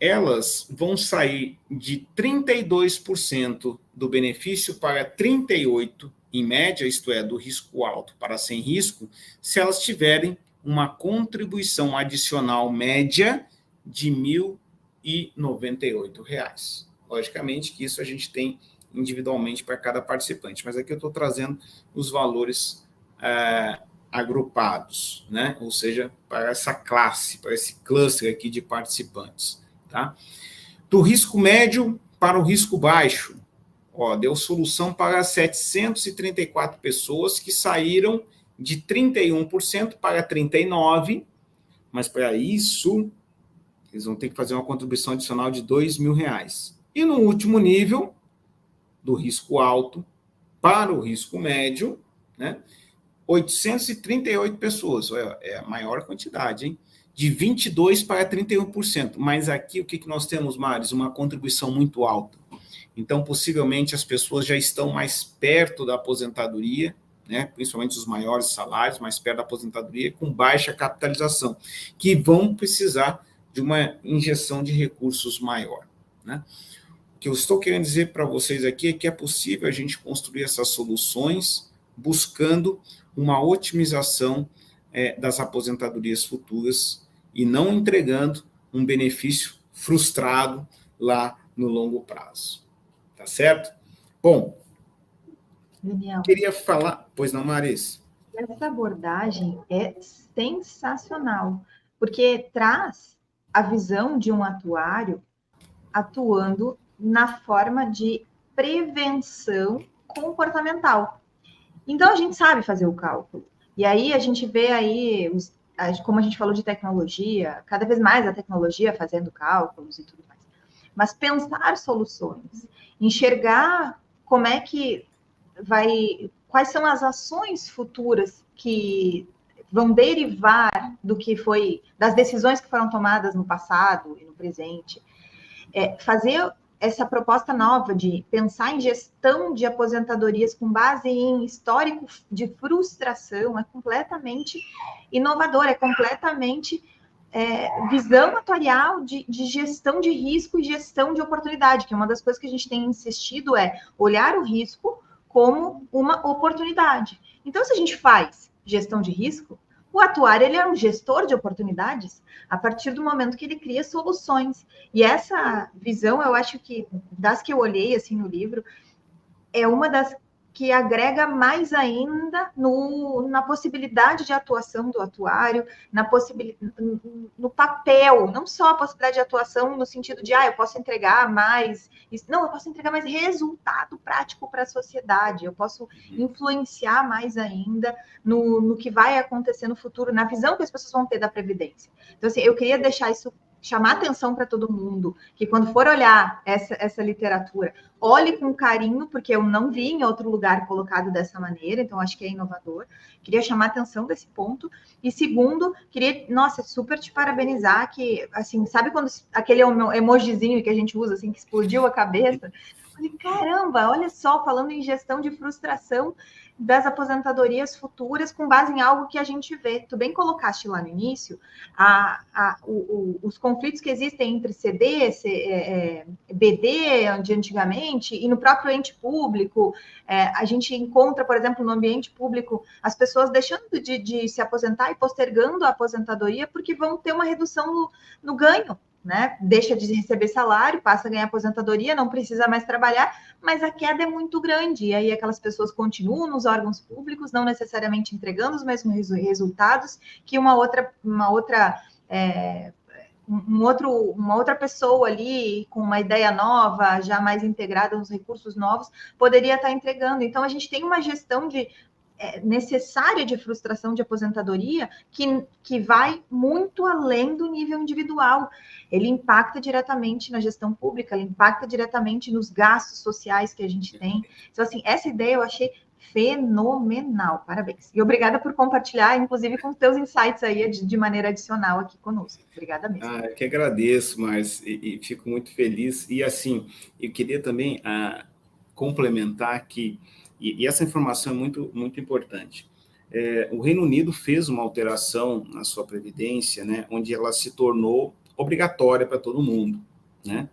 Elas vão sair de 32% do benefício para 38%, em média, isto é, do risco alto para sem risco, se elas tiverem uma contribuição adicional média de R$ 1.098. Logicamente que isso a gente tem individualmente para cada participante, mas aqui eu estou trazendo os valores agrupados, né? Ou seja, para essa classe, para esse cluster aqui de participantes. Tá? Do risco médio para o risco baixo, deu solução para 734 pessoas que saíram de 31% para 39%, mas para isso eles vão ter que fazer uma contribuição adicional de R$ 2.000. E no último nível, do risco alto para o risco médio, né, 838 pessoas, é a maior quantidade, hein? De 22% para 31%. Mas aqui, o que nós temos, Maris? Uma contribuição muito alta. Então, possivelmente, as pessoas já estão mais perto da aposentadoria, né? Principalmente os maiores salários, mais perto da aposentadoria, com baixa capitalização, que vão precisar de uma injeção de recursos maior, né? O que eu estou querendo dizer para vocês aqui é que é possível a gente construir essas soluções buscando uma otimização das aposentadorias futuras e não entregando um benefício frustrado lá no longo prazo. Tá certo? Bom, Daniel, queria falar... Pois não, Marisa? Essa abordagem é sensacional, porque traz a visão de um atuário atuando na forma de prevenção comportamental. Então, a gente sabe fazer o cálculo. E aí, a gente vê aí, como a gente falou de tecnologia, cada vez mais a tecnologia fazendo cálculos e tudo mais. Mas pensar soluções, enxergar como é que quais são as ações futuras que vão derivar do que foi, das decisões que foram tomadas no passado e no presente. Fazer essa proposta nova de pensar em gestão de aposentadorias com base em histórico de frustração é completamente inovador, é completamente visão atuarial de gestão de risco e gestão de oportunidade, que é uma das coisas que a gente tem insistido olhar o risco como uma oportunidade. Então, se a gente faz gestão de risco, o atuário ele é um gestor de oportunidades a partir do momento que ele cria soluções. E essa visão, eu acho que, das que eu olhei assim no livro, é uma das que agrega mais ainda na possibilidade de atuação do atuário, no papel, não só a possibilidade de atuação no sentido de, eu posso entregar mais, não, eu posso entregar mais resultado prático para a sociedade, eu posso influenciar mais ainda no que vai acontecer no futuro, na visão que as pessoas vão ter da Previdência. Então, assim, eu queria deixar isso, chamar atenção para todo mundo, que quando for olhar essa literatura, olhe com carinho, porque eu não vi em outro lugar colocado dessa maneira, então acho que é inovador. Queria chamar atenção desse ponto. E segundo, queria, super te parabenizar, que, assim, sabe quando aquele emojizinho que a gente usa, assim, que explodiu a cabeça? Falei, caramba, olha só, falando em gestão de frustração das aposentadorias futuras com base em algo que a gente vê. Tu bem colocaste lá no início os conflitos que existem entre CD, BD, de antigamente, e no próprio ente público. A gente encontra, por exemplo, no ambiente público, as pessoas deixando de se aposentar e postergando a aposentadoria porque vão ter uma redução no ganho. Né? Deixa de receber salário, passa a ganhar aposentadoria, não precisa mais trabalhar, mas a queda é muito grande, e aí aquelas pessoas continuam nos órgãos públicos, não necessariamente entregando os mesmos resultados que uma outra pessoa ali com uma ideia nova, já mais integrada nos recursos novos, poderia estar entregando. Então, a gente tem uma gestão necessária de frustração de aposentadoria que vai muito além do nível individual. Ele impacta diretamente na gestão pública, ele impacta diretamente nos gastos sociais que a gente tem. Então, assim, essa ideia eu achei fenomenal, parabéns. E obrigada por compartilhar, inclusive, com os teus insights aí de maneira adicional aqui conosco. Obrigada mesmo. Eu que agradeço, mas e fico muito feliz. E, assim, eu queria também complementar que, e essa informação é muito, muito importante. O Reino Unido fez uma alteração na sua previdência, né, onde ela se tornou obrigatória para todo mundo, né?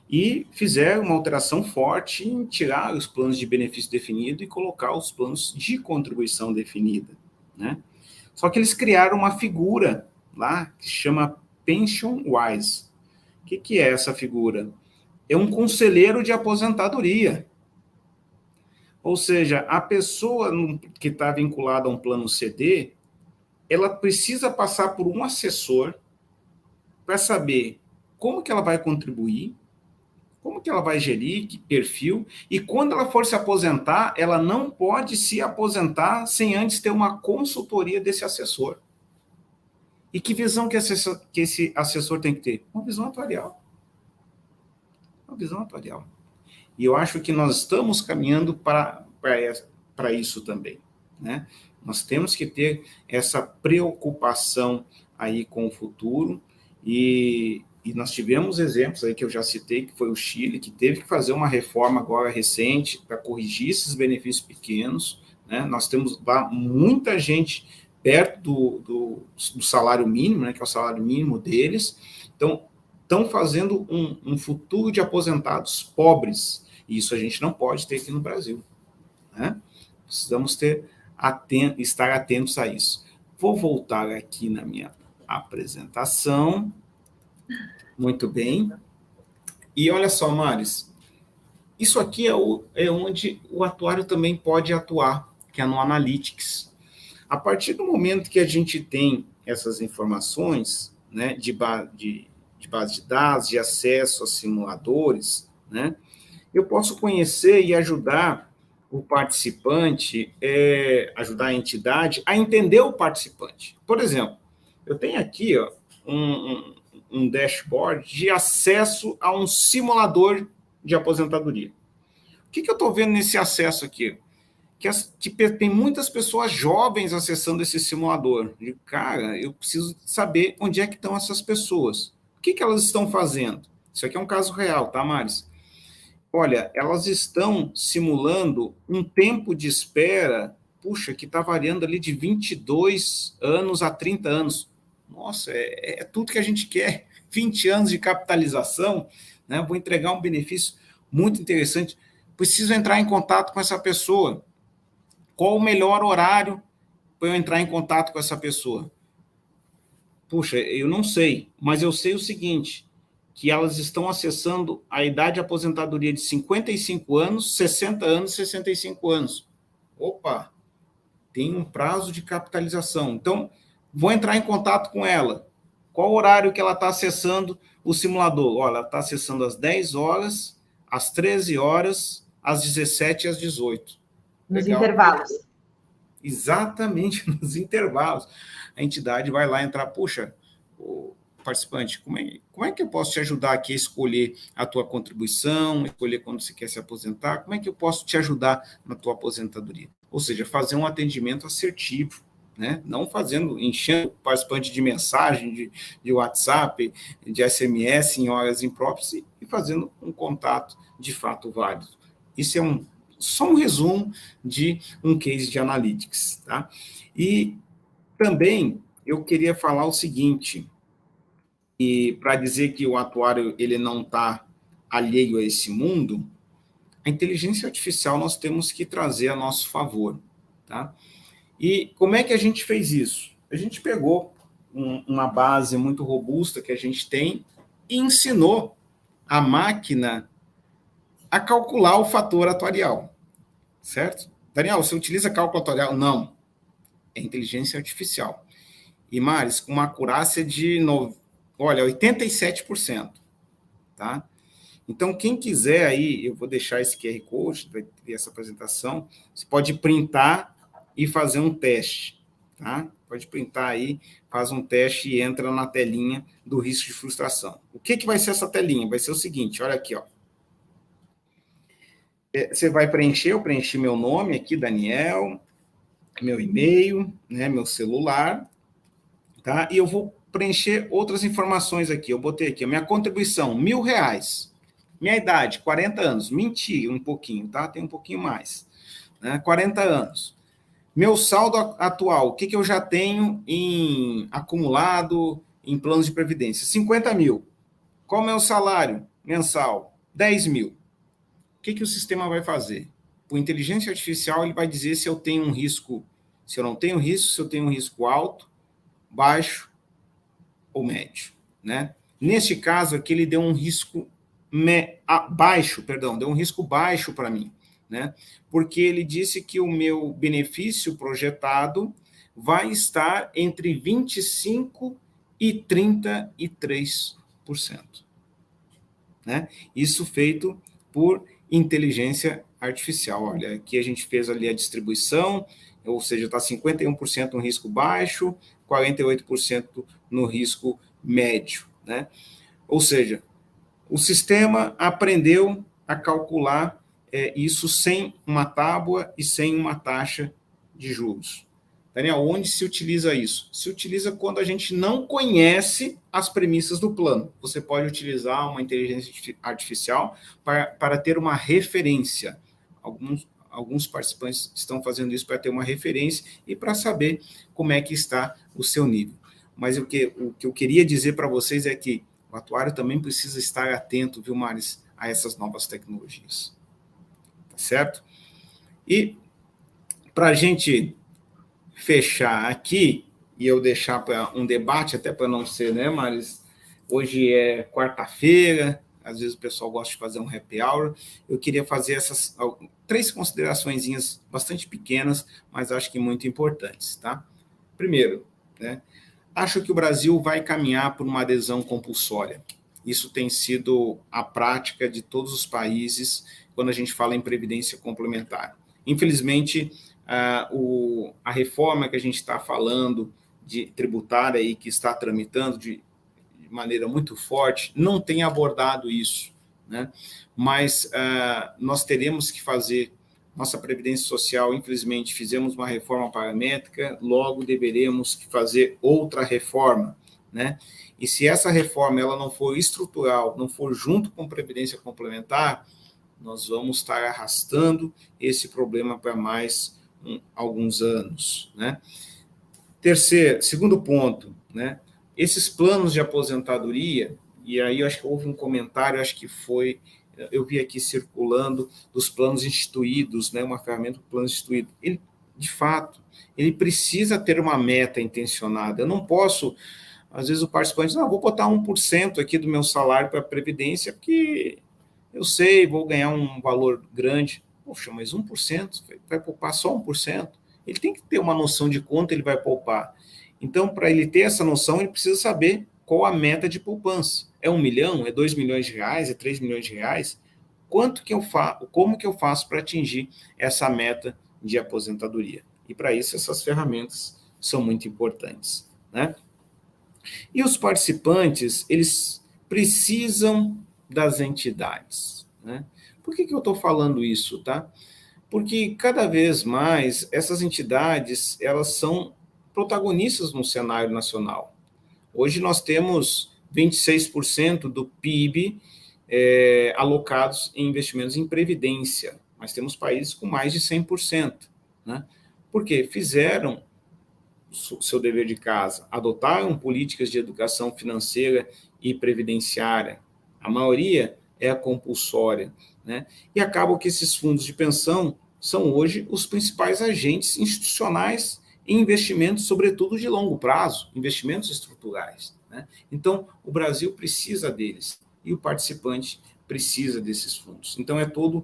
E fizeram uma alteração forte em tirar os planos de benefício definido e colocar os planos de contribuição definida, né? Só que eles criaram uma figura lá que se chama Pension Wise. O que é essa figura? É um conselheiro de aposentadoria. Ou seja, a pessoa que está vinculada a um plano CD, ela precisa passar por um assessor para saber como que ela vai contribuir, como que ela vai gerir, que perfil, e quando ela for se aposentar, ela não pode se aposentar sem antes ter uma consultoria desse assessor. E que visão que esse assessor tem que ter? Uma visão atuarial. Uma visão atuarial. E eu acho que nós estamos caminhando para isso também, né? Nós temos que ter essa preocupação aí com o futuro, e nós tivemos exemplos aí que eu já citei, que foi o Chile, que teve que fazer uma reforma agora recente para corrigir esses benefícios pequenos, né? Nós temos lá muita gente perto do salário mínimo, né, que é o salário mínimo deles. Então, estão fazendo um futuro de aposentados pobres, e isso a gente não pode ter aqui no Brasil, né? Precisamos estar atentos a isso. Vou voltar aqui na minha apresentação. Muito bem. E olha só, Maris, isso aqui é onde o atuário também pode atuar, que é no Analytics. A partir do momento que a gente tem essas informações, né, de base de dados, de acesso a simuladores, né, eu posso conhecer e ajudar o participante, ajudar a entidade a entender o participante. Por exemplo, eu tenho aqui um dashboard de acesso a um simulador de aposentadoria. O que eu estou vendo nesse acesso aqui? Que tem muitas pessoas jovens acessando esse simulador. E, cara, eu preciso saber onde é que estão essas pessoas. O que elas estão fazendo? Isso aqui é um caso real, tá, Maris? Olha, elas estão simulando um tempo de espera, que está variando ali de 22 anos a 30 anos. Nossa, é tudo que a gente quer. 20 anos de capitalização, né? Vou entregar um benefício muito interessante. Preciso entrar em contato com essa pessoa. Qual o melhor horário para eu entrar em contato com essa pessoa? Eu não sei, mas eu sei o seguinte, que elas estão acessando a idade de aposentadoria de 55 anos, 60 anos, 65 anos. Opa, tem um prazo de capitalização. Então, vou entrar em contato com ela. Qual o horário que ela está acessando o simulador? Olha, ela está acessando às 10 horas, às 13 horas, às 17 e às 18. Nos intervalos. Exatamente, nos intervalos. A entidade vai lá entrar, puxa, o participante, como é que eu posso te ajudar aqui a escolher a tua contribuição, escolher quando você quer se aposentar, como é que eu posso te ajudar na tua aposentadoria? Ou seja, fazer um atendimento assertivo, né? Não enchendo o participante de mensagem, de WhatsApp, de SMS em horas impróprias e fazendo um contato de fato válido. Isso é só um resumo de um case de analytics, tá? E também eu queria falar o seguinte, e para dizer que o atuário ele não está alheio a esse mundo, a inteligência artificial nós temos que trazer a nosso favor, tá? E como é que a gente fez isso? A gente pegou uma base muito robusta que a gente tem e ensinou a máquina a calcular o fator atuarial, certo? Daniel, você utiliza cálculo atuarial? Não, é inteligência artificial. E, Maris, com uma acurácia de 87%, tá? Então, quem quiser aí, eu vou deixar esse QR Code, vai ter essa apresentação, você pode printar e fazer um teste, tá? Pode printar aí, faz um teste e entra na telinha do risco de frustração. O que vai ser essa telinha? Vai ser o seguinte, olha aqui, ó. Você vai preencher, eu preenchi meu nome aqui, Daniel, meu e-mail, né, meu celular, tá? E eu vou preencher outras informações aqui. Eu botei aqui a minha contribuição, R$1.000. Minha idade, 40 anos. Menti um pouquinho, tá? Tem um pouquinho mais. Né? 40 anos. Meu saldo atual, o que eu já tenho em acumulado em planos de previdência? 50 mil. Qual o meu salário mensal? 10 mil. O que o sistema vai fazer? Por inteligência artificial, ele vai dizer se eu tenho um risco, se eu não tenho risco, se eu tenho um risco alto, baixo ou médio, né? Neste caso aqui, ele deu um risco baixo para mim, né? Porque ele disse que o meu benefício projetado vai estar entre 25% e 33%, né? Isso feito por inteligência artificial. Olha, aqui a gente fez ali a distribuição, ou seja, está 51% no risco baixo, 48% no risco médio, né? Ou seja, o sistema aprendeu a calcular isso sem uma tábua e sem uma taxa de juros. Daniel, onde se utiliza isso? Se utiliza quando a gente não conhece as premissas do plano. Você pode utilizar uma inteligência artificial para ter uma referência. Alguns participantes estão fazendo isso para ter uma referência e para saber como é que está o seu nível. Mas o que eu queria dizer para vocês é que o atuário também precisa estar atento, viu, Maris, a essas novas tecnologias. Tá certo? E para a gente fechar aqui, e eu deixar para um debate, até para não ser, né, Maris? Hoje é quarta-feira, às vezes o pessoal gosta de fazer um happy hour. Eu queria fazer essas 3 consideraçõezinhas bastante pequenas, mas acho que muito importantes, tá? Primeiro, né? Acho que o Brasil vai caminhar por uma adesão compulsória. Isso tem sido a prática de todos os países quando a gente fala em previdência complementar. Infelizmente, a reforma que a gente está falando de tributária e que está tramitando de maneira muito forte não tem abordado isso, né? Mas nós teremos que fazer nossa previdência social. Infelizmente, fizemos uma reforma paramétrica, logo deveremos fazer outra reforma, né? E se essa reforma ela não for estrutural, não for junto com previdência complementar, nós vamos estar arrastando esse problema para mais alguns anos, né? Segundo ponto, né? Esses planos de aposentadoria, e aí eu acho que houve um comentário, acho que foi, eu vi aqui circulando, dos planos instituídos, né? Uma ferramenta do plano instituído. Ele, de fato, ele precisa ter uma meta intencionada. Eu não posso Às vezes o participante, não, vou botar 1% aqui do meu salário para a Previdência, porque eu sei, vou ganhar um valor grande. Poxa, mas 1%, vai poupar só 1%? Ele tem que ter uma noção de quanto ele vai poupar. Então, para ele ter essa noção, ele precisa saber qual a meta de poupança. É 1 milhão? É 2 milhões de reais? É 3 milhões de reais? Como que eu faço para atingir essa meta de aposentadoria? E para isso, essas ferramentas são muito importantes, né? E os participantes, eles precisam das entidades, né? Por que eu estou falando isso, tá? Porque cada vez mais essas entidades, elas são protagonistas no cenário nacional. Hoje nós temos 26% do PIB alocados em investimentos em previdência, mas temos países com mais de 100%, né? Porque fizeram seu dever de casa, adotaram políticas de educação financeira e previdenciária. A maioria é a compulsória, né? E acaba que esses fundos de pensão são hoje os principais agentes institucionais em investimentos, sobretudo de longo prazo, investimentos estruturais, né? Então, o Brasil precisa deles e o participante precisa desses fundos. Então, é todo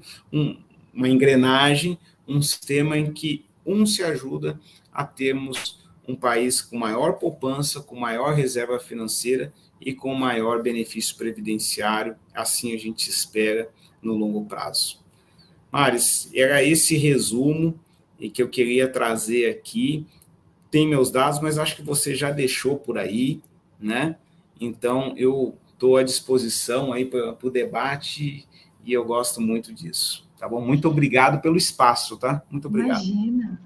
uma engrenagem, um sistema em que um se ajuda a termos um país com maior poupança, com maior reserva financeira e com maior benefício previdenciário, assim a gente espera no longo prazo. Maris, era esse resumo que eu queria trazer aqui. Tem meus dados, mas acho que você já deixou por aí, né? Então, eu estou à disposição aí para o debate e eu gosto muito disso, tá bom? Muito obrigado pelo espaço, tá? Muito obrigado.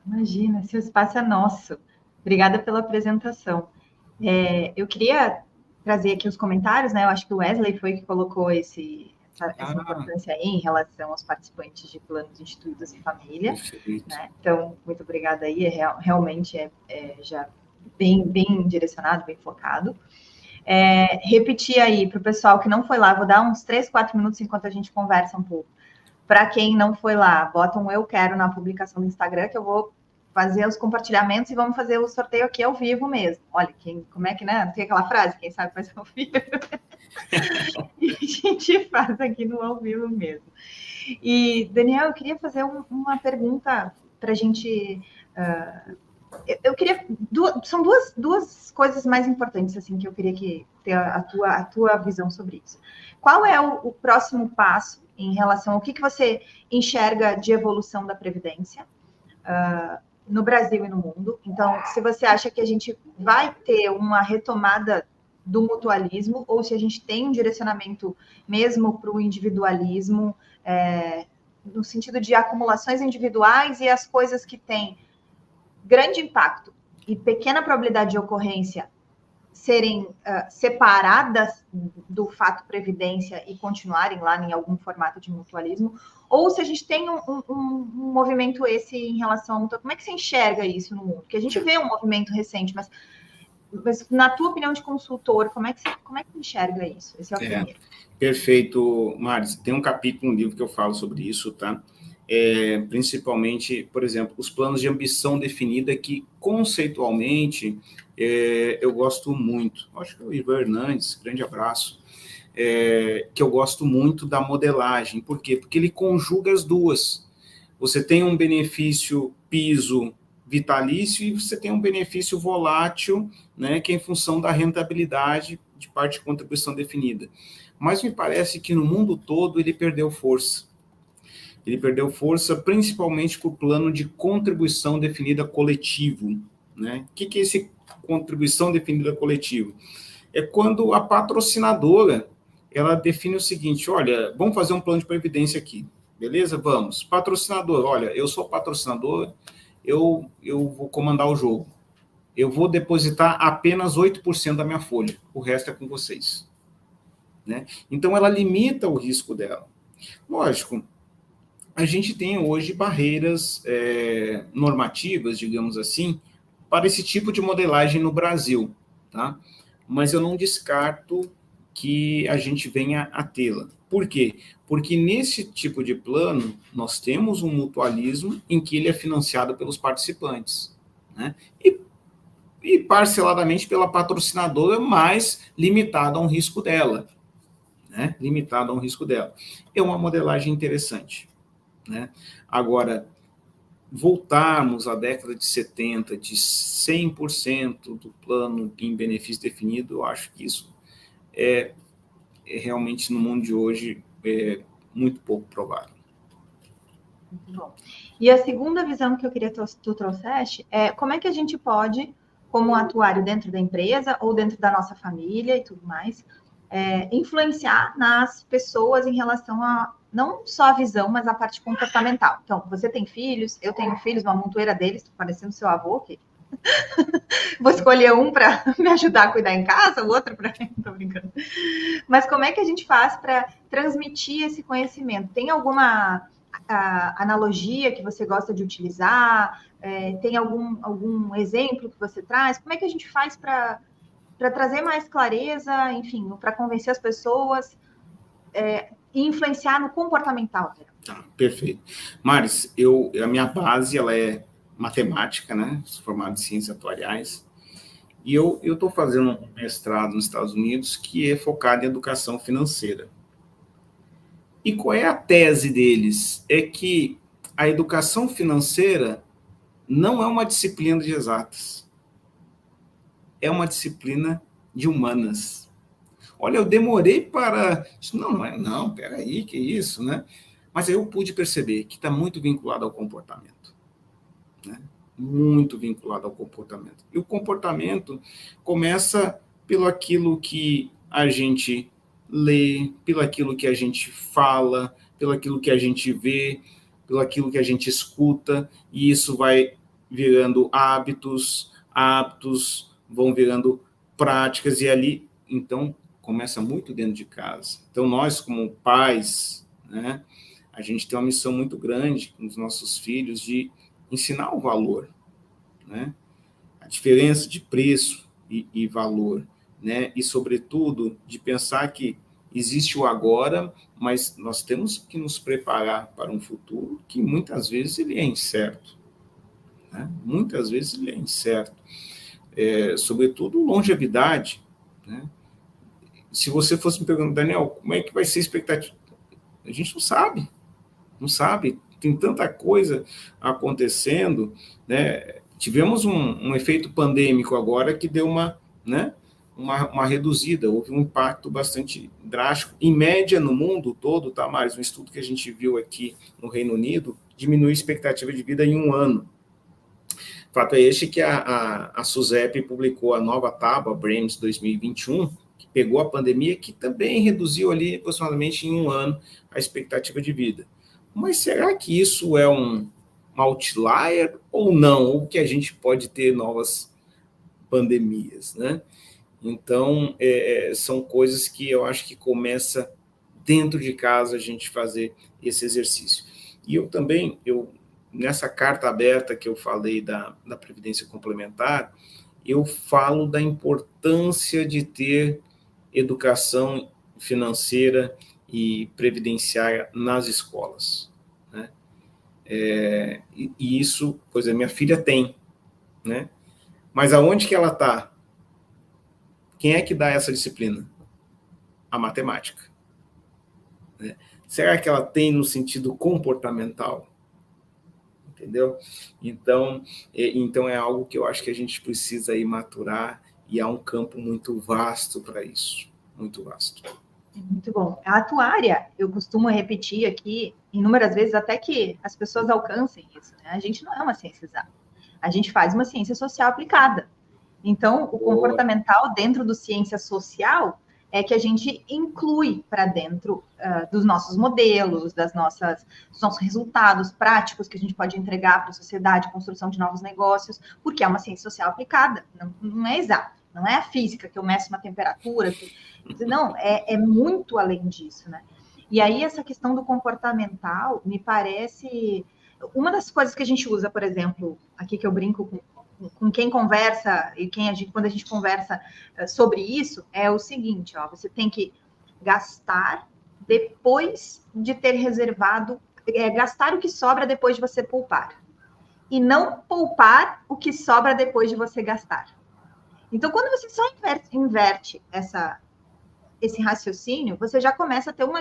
Imagina, seu espaço é nosso. Obrigada pela apresentação. Eu queria trazer aqui os comentários, né? Eu acho que o Wesley foi que colocou essa importância aí em relação aos participantes de planos instituídos em família. Né? Então, muito obrigada aí. Realmente já bem direcionado, bem focado. Repetir aí para o pessoal que não foi lá, vou dar uns 3, 4 minutos enquanto a gente conversa um pouco. Para quem não foi lá, bota um eu quero na publicação do Instagram, que eu vou fazer os compartilhamentos e vamos fazer o sorteio aqui ao vivo mesmo. Olha, como é que, né? Não tem aquela frase, quem sabe faz ao vivo. E a gente faz aqui no ao vivo mesmo. E, Daniel, eu queria fazer uma pergunta para a gente... eu queria... São duas coisas mais importantes, assim, que eu queria ter a tua visão sobre isso. Qual é o próximo passo em relação ao que você enxerga de evolução da Previdência no Brasil e no mundo? Então, se você acha que a gente vai ter uma retomada do mutualismo, ou se a gente tem um direcionamento mesmo para o individualismo, no sentido de acumulações individuais e as coisas que têm grande impacto e pequena probabilidade de ocorrência serem separadas do fato previdência e continuarem lá em algum formato de mutualismo, ou se a gente tem um movimento esse em relação ao mutualismo. Como é que você enxerga isso no mundo? Porque a gente vê um movimento recente, mas na tua opinião de consultor, como é que você enxerga isso? Esse é o primeiro. Perfeito, Maris. Tem um capítulo no livro que eu falo sobre isso, tá? Principalmente, por exemplo, os planos de ambição definida que, conceitualmente, eu gosto muito. Acho que é o Ivan Hernandes, grande abraço, que eu gosto muito da modelagem. Por quê? Porque ele conjuga as duas. Você tem um benefício piso vitalício e você tem um benefício volátil, né, que é em função da rentabilidade de parte de contribuição definida. Mas me parece que no mundo todo ele perdeu força. Ele perdeu força principalmente para o plano de contribuição definida coletivo, né? O que é esse contribuição definida coletivo? É quando a patrocinadora, ela define o seguinte: olha, vamos fazer um plano de previdência aqui, beleza? Vamos. Patrocinador, olha, eu sou patrocinador, eu vou comandar o jogo. Eu vou depositar apenas 8% da minha folha, o resto é com vocês, né? Então, ela limita o risco dela. Lógico, a gente tem hoje barreiras normativas, digamos assim, para esse tipo de modelagem no Brasil, tá? Mas eu não descarto que a gente venha a tê-la. Por quê? Porque nesse tipo de plano, nós temos um mutualismo em que ele é financiado pelos participantes, né? E e parceladamente pela patrocinadora, mas limitado a um risco dela, né? Limitado a um risco dela. É uma modelagem interessante, né? Agora, voltarmos à década de 70, de 100% do plano em benefício definido, eu acho que isso é realmente, no mundo de hoje, muito pouco provável. Muito bom. E a segunda visão que eu queria que tu trouxeste é como é que a gente pode, como atuário dentro da empresa ou dentro da nossa família e tudo mais, influenciar nas pessoas em relação a não só a visão, mas a parte comportamental. Então, você tem filhos, eu tenho filhos, uma montoeira deles, parecendo seu avô, que vou escolher um para me ajudar a cuidar em casa, o outro para... Tô brincando. Mas como é que a gente faz para transmitir esse conhecimento? Tem alguma analogia que você gosta de utilizar? Tem algum exemplo que você traz? Como é que a gente faz para trazer mais clareza, enfim, para convencer as pessoas e influenciar no comportamental? Tá, perfeito. Maris, a minha base ela é matemática, né? Sou formado em ciências atuariais. E eu estou fazendo um mestrado nos Estados Unidos que é focado em educação financeira. E qual é a tese deles? É que a educação financeira não é uma disciplina de exatas. É uma disciplina de humanas. Olha, eu demorei para... Não, peraí, que isso, né? Mas aí eu pude perceber que está muito vinculado ao comportamento, né? Muito vinculado ao comportamento. E o comportamento começa pelo aquilo que a gente lê, pelo aquilo que a gente fala, pelo aquilo que a gente vê, pelo aquilo que a gente escuta, e isso vai virando hábitos vão virando práticas, e ali, então, começa muito dentro de casa. Então, nós, como pais, né, a gente tem uma missão muito grande com os nossos filhos de ensinar o valor, né? A diferença de preço e valor, né? E, sobretudo, de pensar que existe o agora, mas nós temos que nos preparar para um futuro que muitas vezes ele é incerto, né? Muitas vezes ele é incerto. Sobretudo longevidade, né? Se você fosse me perguntar, Daniel, como é que vai ser a expectativa? A gente não sabe, tem tanta coisa acontecendo, né? Tivemos um efeito pandêmico agora que deu uma reduzida, houve um impacto bastante drástico. Em média, no mundo todo, tá, Maris? Um estudo que a gente viu aqui no Reino Unido diminui a expectativa de vida em 1 ano. O fato é este que a SUSEP publicou a nova tábua, BRAMES 2021, que pegou a pandemia, que também reduziu ali aproximadamente em 1 ano a expectativa de vida. Mas será que isso é um outlier ou não? Ou que a gente pode ter novas pandemias, né? Então, são coisas que eu acho que começa dentro de casa a gente fazer esse exercício. E eu também, nessa carta aberta que eu falei da Previdência Complementar, eu falo da importância de ter educação financeira e previdenciária nas escolas, né? E isso, pois minha filha tem, né? Mas aonde que ela está? Quem é que dá essa disciplina? A matemática, né? Será que ela tem no sentido comportamental? Entendeu? Então é algo que eu acho que a gente precisa aí maturar, e há um campo muito vasto para isso, muito vasto. Muito bom. A atuária, eu costumo repetir aqui inúmeras vezes até que as pessoas alcancem isso, né? A gente não é uma ciência exata. A gente faz uma ciência social aplicada. Então, o comportamental dentro do ciência social é que a gente inclui para dentro dos nossos modelos, dos nossos resultados práticos que a gente pode entregar para a sociedade, construção de novos negócios, porque é uma ciência social aplicada, não é exato. Não é a física que eu meço uma temperatura, não, é muito além disso, né? E aí, essa questão do comportamental me parece... Uma das coisas que a gente usa, por exemplo, aqui que eu brinco com quem conversa, e quando a gente conversa sobre isso, é o seguinte, ó, você tem que gastar depois de ter reservado, gastar o que sobra depois de você poupar. E não poupar o que sobra depois de você gastar. Então, quando você só inverte esse raciocínio, você já começa a ter um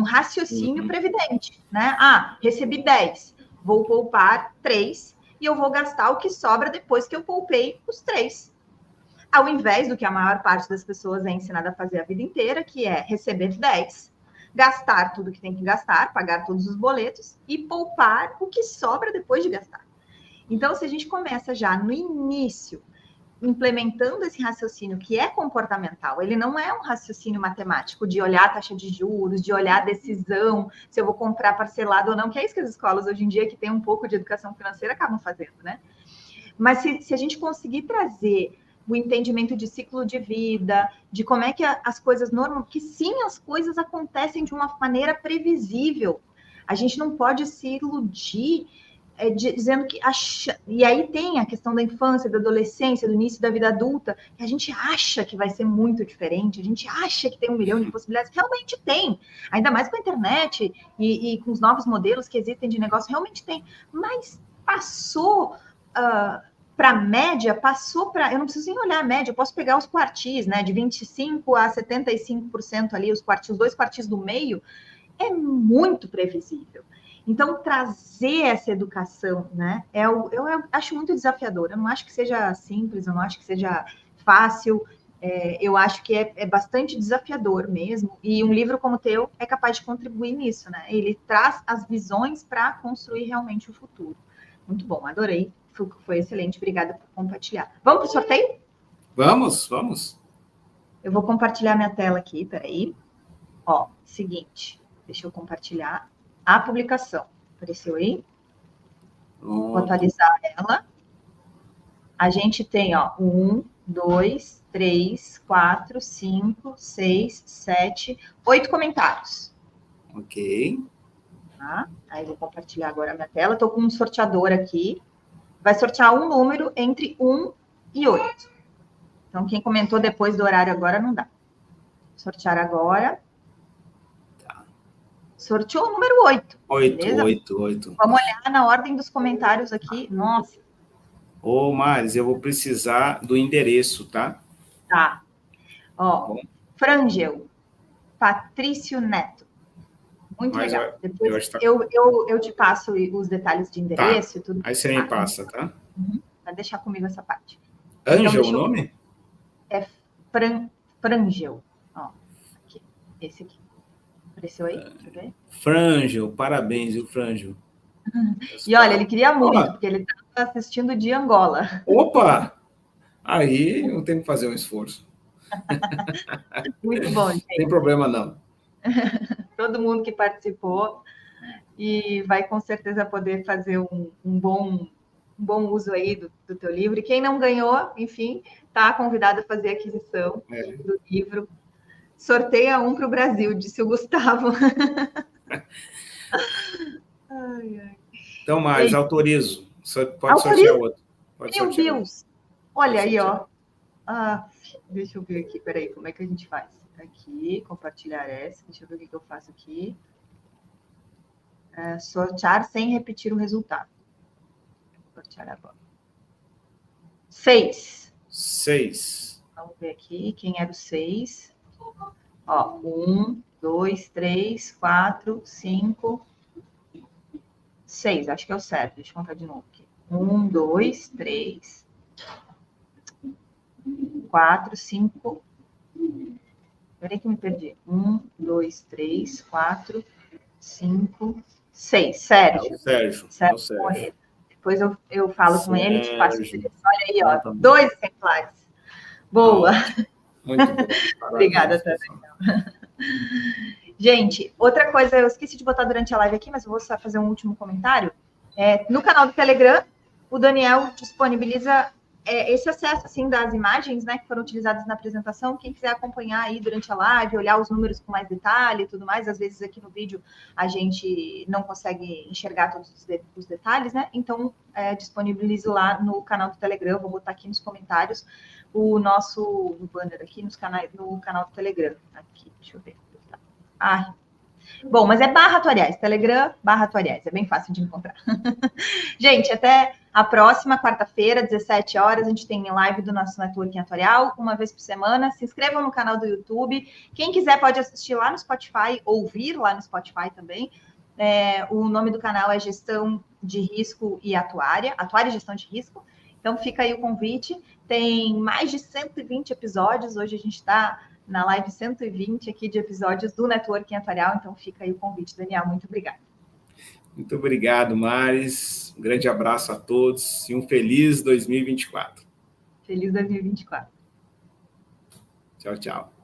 raciocínio previdente, né? Ah, recebi 10, vou poupar 3 e eu vou gastar o que sobra depois que eu poupei os 3. Ao invés do que a maior parte das pessoas é ensinada a fazer a vida inteira, que é receber 10, gastar tudo que tem que gastar, pagar todos os boletos e poupar o que sobra depois de gastar. Então, se a gente começa já no início, implementando esse raciocínio que é comportamental, ele não é um raciocínio matemático de olhar a taxa de juros, de olhar a decisão, se eu vou comprar parcelado ou não, que é isso que as escolas hoje em dia, que tem um pouco de educação financeira, acabam fazendo, né? Mas se a gente conseguir trazer o entendimento de ciclo de vida, de como é que as coisas que sim, as coisas acontecem de uma maneira previsível. A gente não pode se iludir dizendo que... E aí tem a questão da infância, da adolescência, do início da vida adulta, que a gente acha que vai ser muito diferente, a gente acha que tem 1 milhão de possibilidades, realmente tem. Ainda mais com a internet e com os novos modelos que existem de negócio, realmente tem. Mas passou... para a média, passou para... Eu não preciso nem olhar a média, eu posso pegar os quartis, né? De 25% a 75% ali, os 2 quartis do meio, é muito previsível. Então, trazer essa educação, né? Eu acho muito desafiador. Eu não acho que seja simples, eu não acho que seja fácil. Eu acho que é bastante desafiador mesmo. E um livro como o teu é capaz de contribuir nisso, né? Ele traz as visões para construir realmente o futuro. Muito bom, adorei. Foi excelente, obrigada por compartilhar. Vamos para o sorteio? Vamos. Eu vou compartilhar minha tela aqui, peraí. Ó, seguinte, deixa eu compartilhar a publicação. Apareceu aí? Vou atualizar ela. A gente tem, ó, 1, 2, 3, 4, 5, 6, 7, 8 comentários. Ok. Tá? Aí vou compartilhar agora a minha tela. Estou com um sorteador aqui. Vai sortear um número entre 1 e 8. Então, quem comentou depois do horário agora, não dá. Sortear agora. Tá. Sorteou o número 8. 8. Vamos olhar na ordem dos comentários aqui. Nossa. Ô, Maris, eu vou precisar do endereço, tá? Tá. Ó, Frangel, Patrício Neto. Muito legal. Depois eu te passo os detalhes de endereço tá. E tudo. Aí você me passa, tá? Vai deixar comigo essa parte. Ângel, o nome? É Frangel. Ó, aqui. Esse aqui. Apareceu aí? Deixa eu ver. Frangel, parabéns, viu, Frangel? E olha, ele queria muito, porque ele estava assistindo de Angola. Opa! Aí eu tenho que fazer um esforço. Muito bom, gente. Não tem problema, não. Todo mundo que participou e vai com certeza poder fazer um bom uso aí do teu livro. E quem não ganhou, enfim, está convidado a fazer a aquisição do livro. Sorteia um para o Brasil, disse o Gustavo. Então, Maris, autorizo. Você pode sortear outro. Meu Deus! Olha aí, ó. Deixa eu ver aqui, peraí, como é que a gente faz? Aqui, compartilhar essa. Deixa eu ver o que eu faço aqui. Sortear sem repetir o resultado. Sortear agora. 6. Vamos ver aqui quem era o 6. Ó, 1, 2, 3, 4, 5, 6. Acho que é o certo. Deixa eu contar de novo aqui. 1, 2, 3, 4, 5. Peraí que eu me perdi. 1, 2, 3, 4, 5, 6. Sérgio. Sérgio. Depois eu falo com ele, te passo o endereço. Olha aí, ó. 2 exemplares. Boa. Muito bom. Obrigada, Tânia. Gente, outra coisa, eu esqueci de botar durante a live aqui, mas eu vou só fazer um último comentário. No canal do Telegram, o Daniel disponibiliza esse acesso assim, das imagens, né, que foram utilizadas na apresentação. Quem quiser acompanhar aí durante a live, olhar os números com mais detalhe e tudo mais, às vezes aqui no vídeo a gente não consegue enxergar todos os detalhes, né? Então, disponibilizo lá no canal do Telegram, vou botar aqui nos comentários o nosso banner aqui no canal do Telegram. Aqui, deixa eu ver. Bom, mas é @atuariais, Telegram @atuariais, é bem fácil de encontrar. Gente, até a próxima quarta-feira, 17 horas, a gente tem live do nosso Networking Atuarial, uma vez por semana. Se inscrevam no canal do YouTube. Quem quiser pode assistir lá no Spotify, ouvir lá no Spotify também. O nome do canal é Gestão de Risco e Atuária e Gestão de Risco. Então fica aí o convite. Tem mais de 120 episódios. Hoje a gente está na live 120 aqui de episódios do Networking Atuarial. Então fica aí o convite, Daniel. Muito obrigada. Muito obrigado, Maris. Um grande abraço a todos e um feliz 2024. Feliz 2024. Tchau, tchau.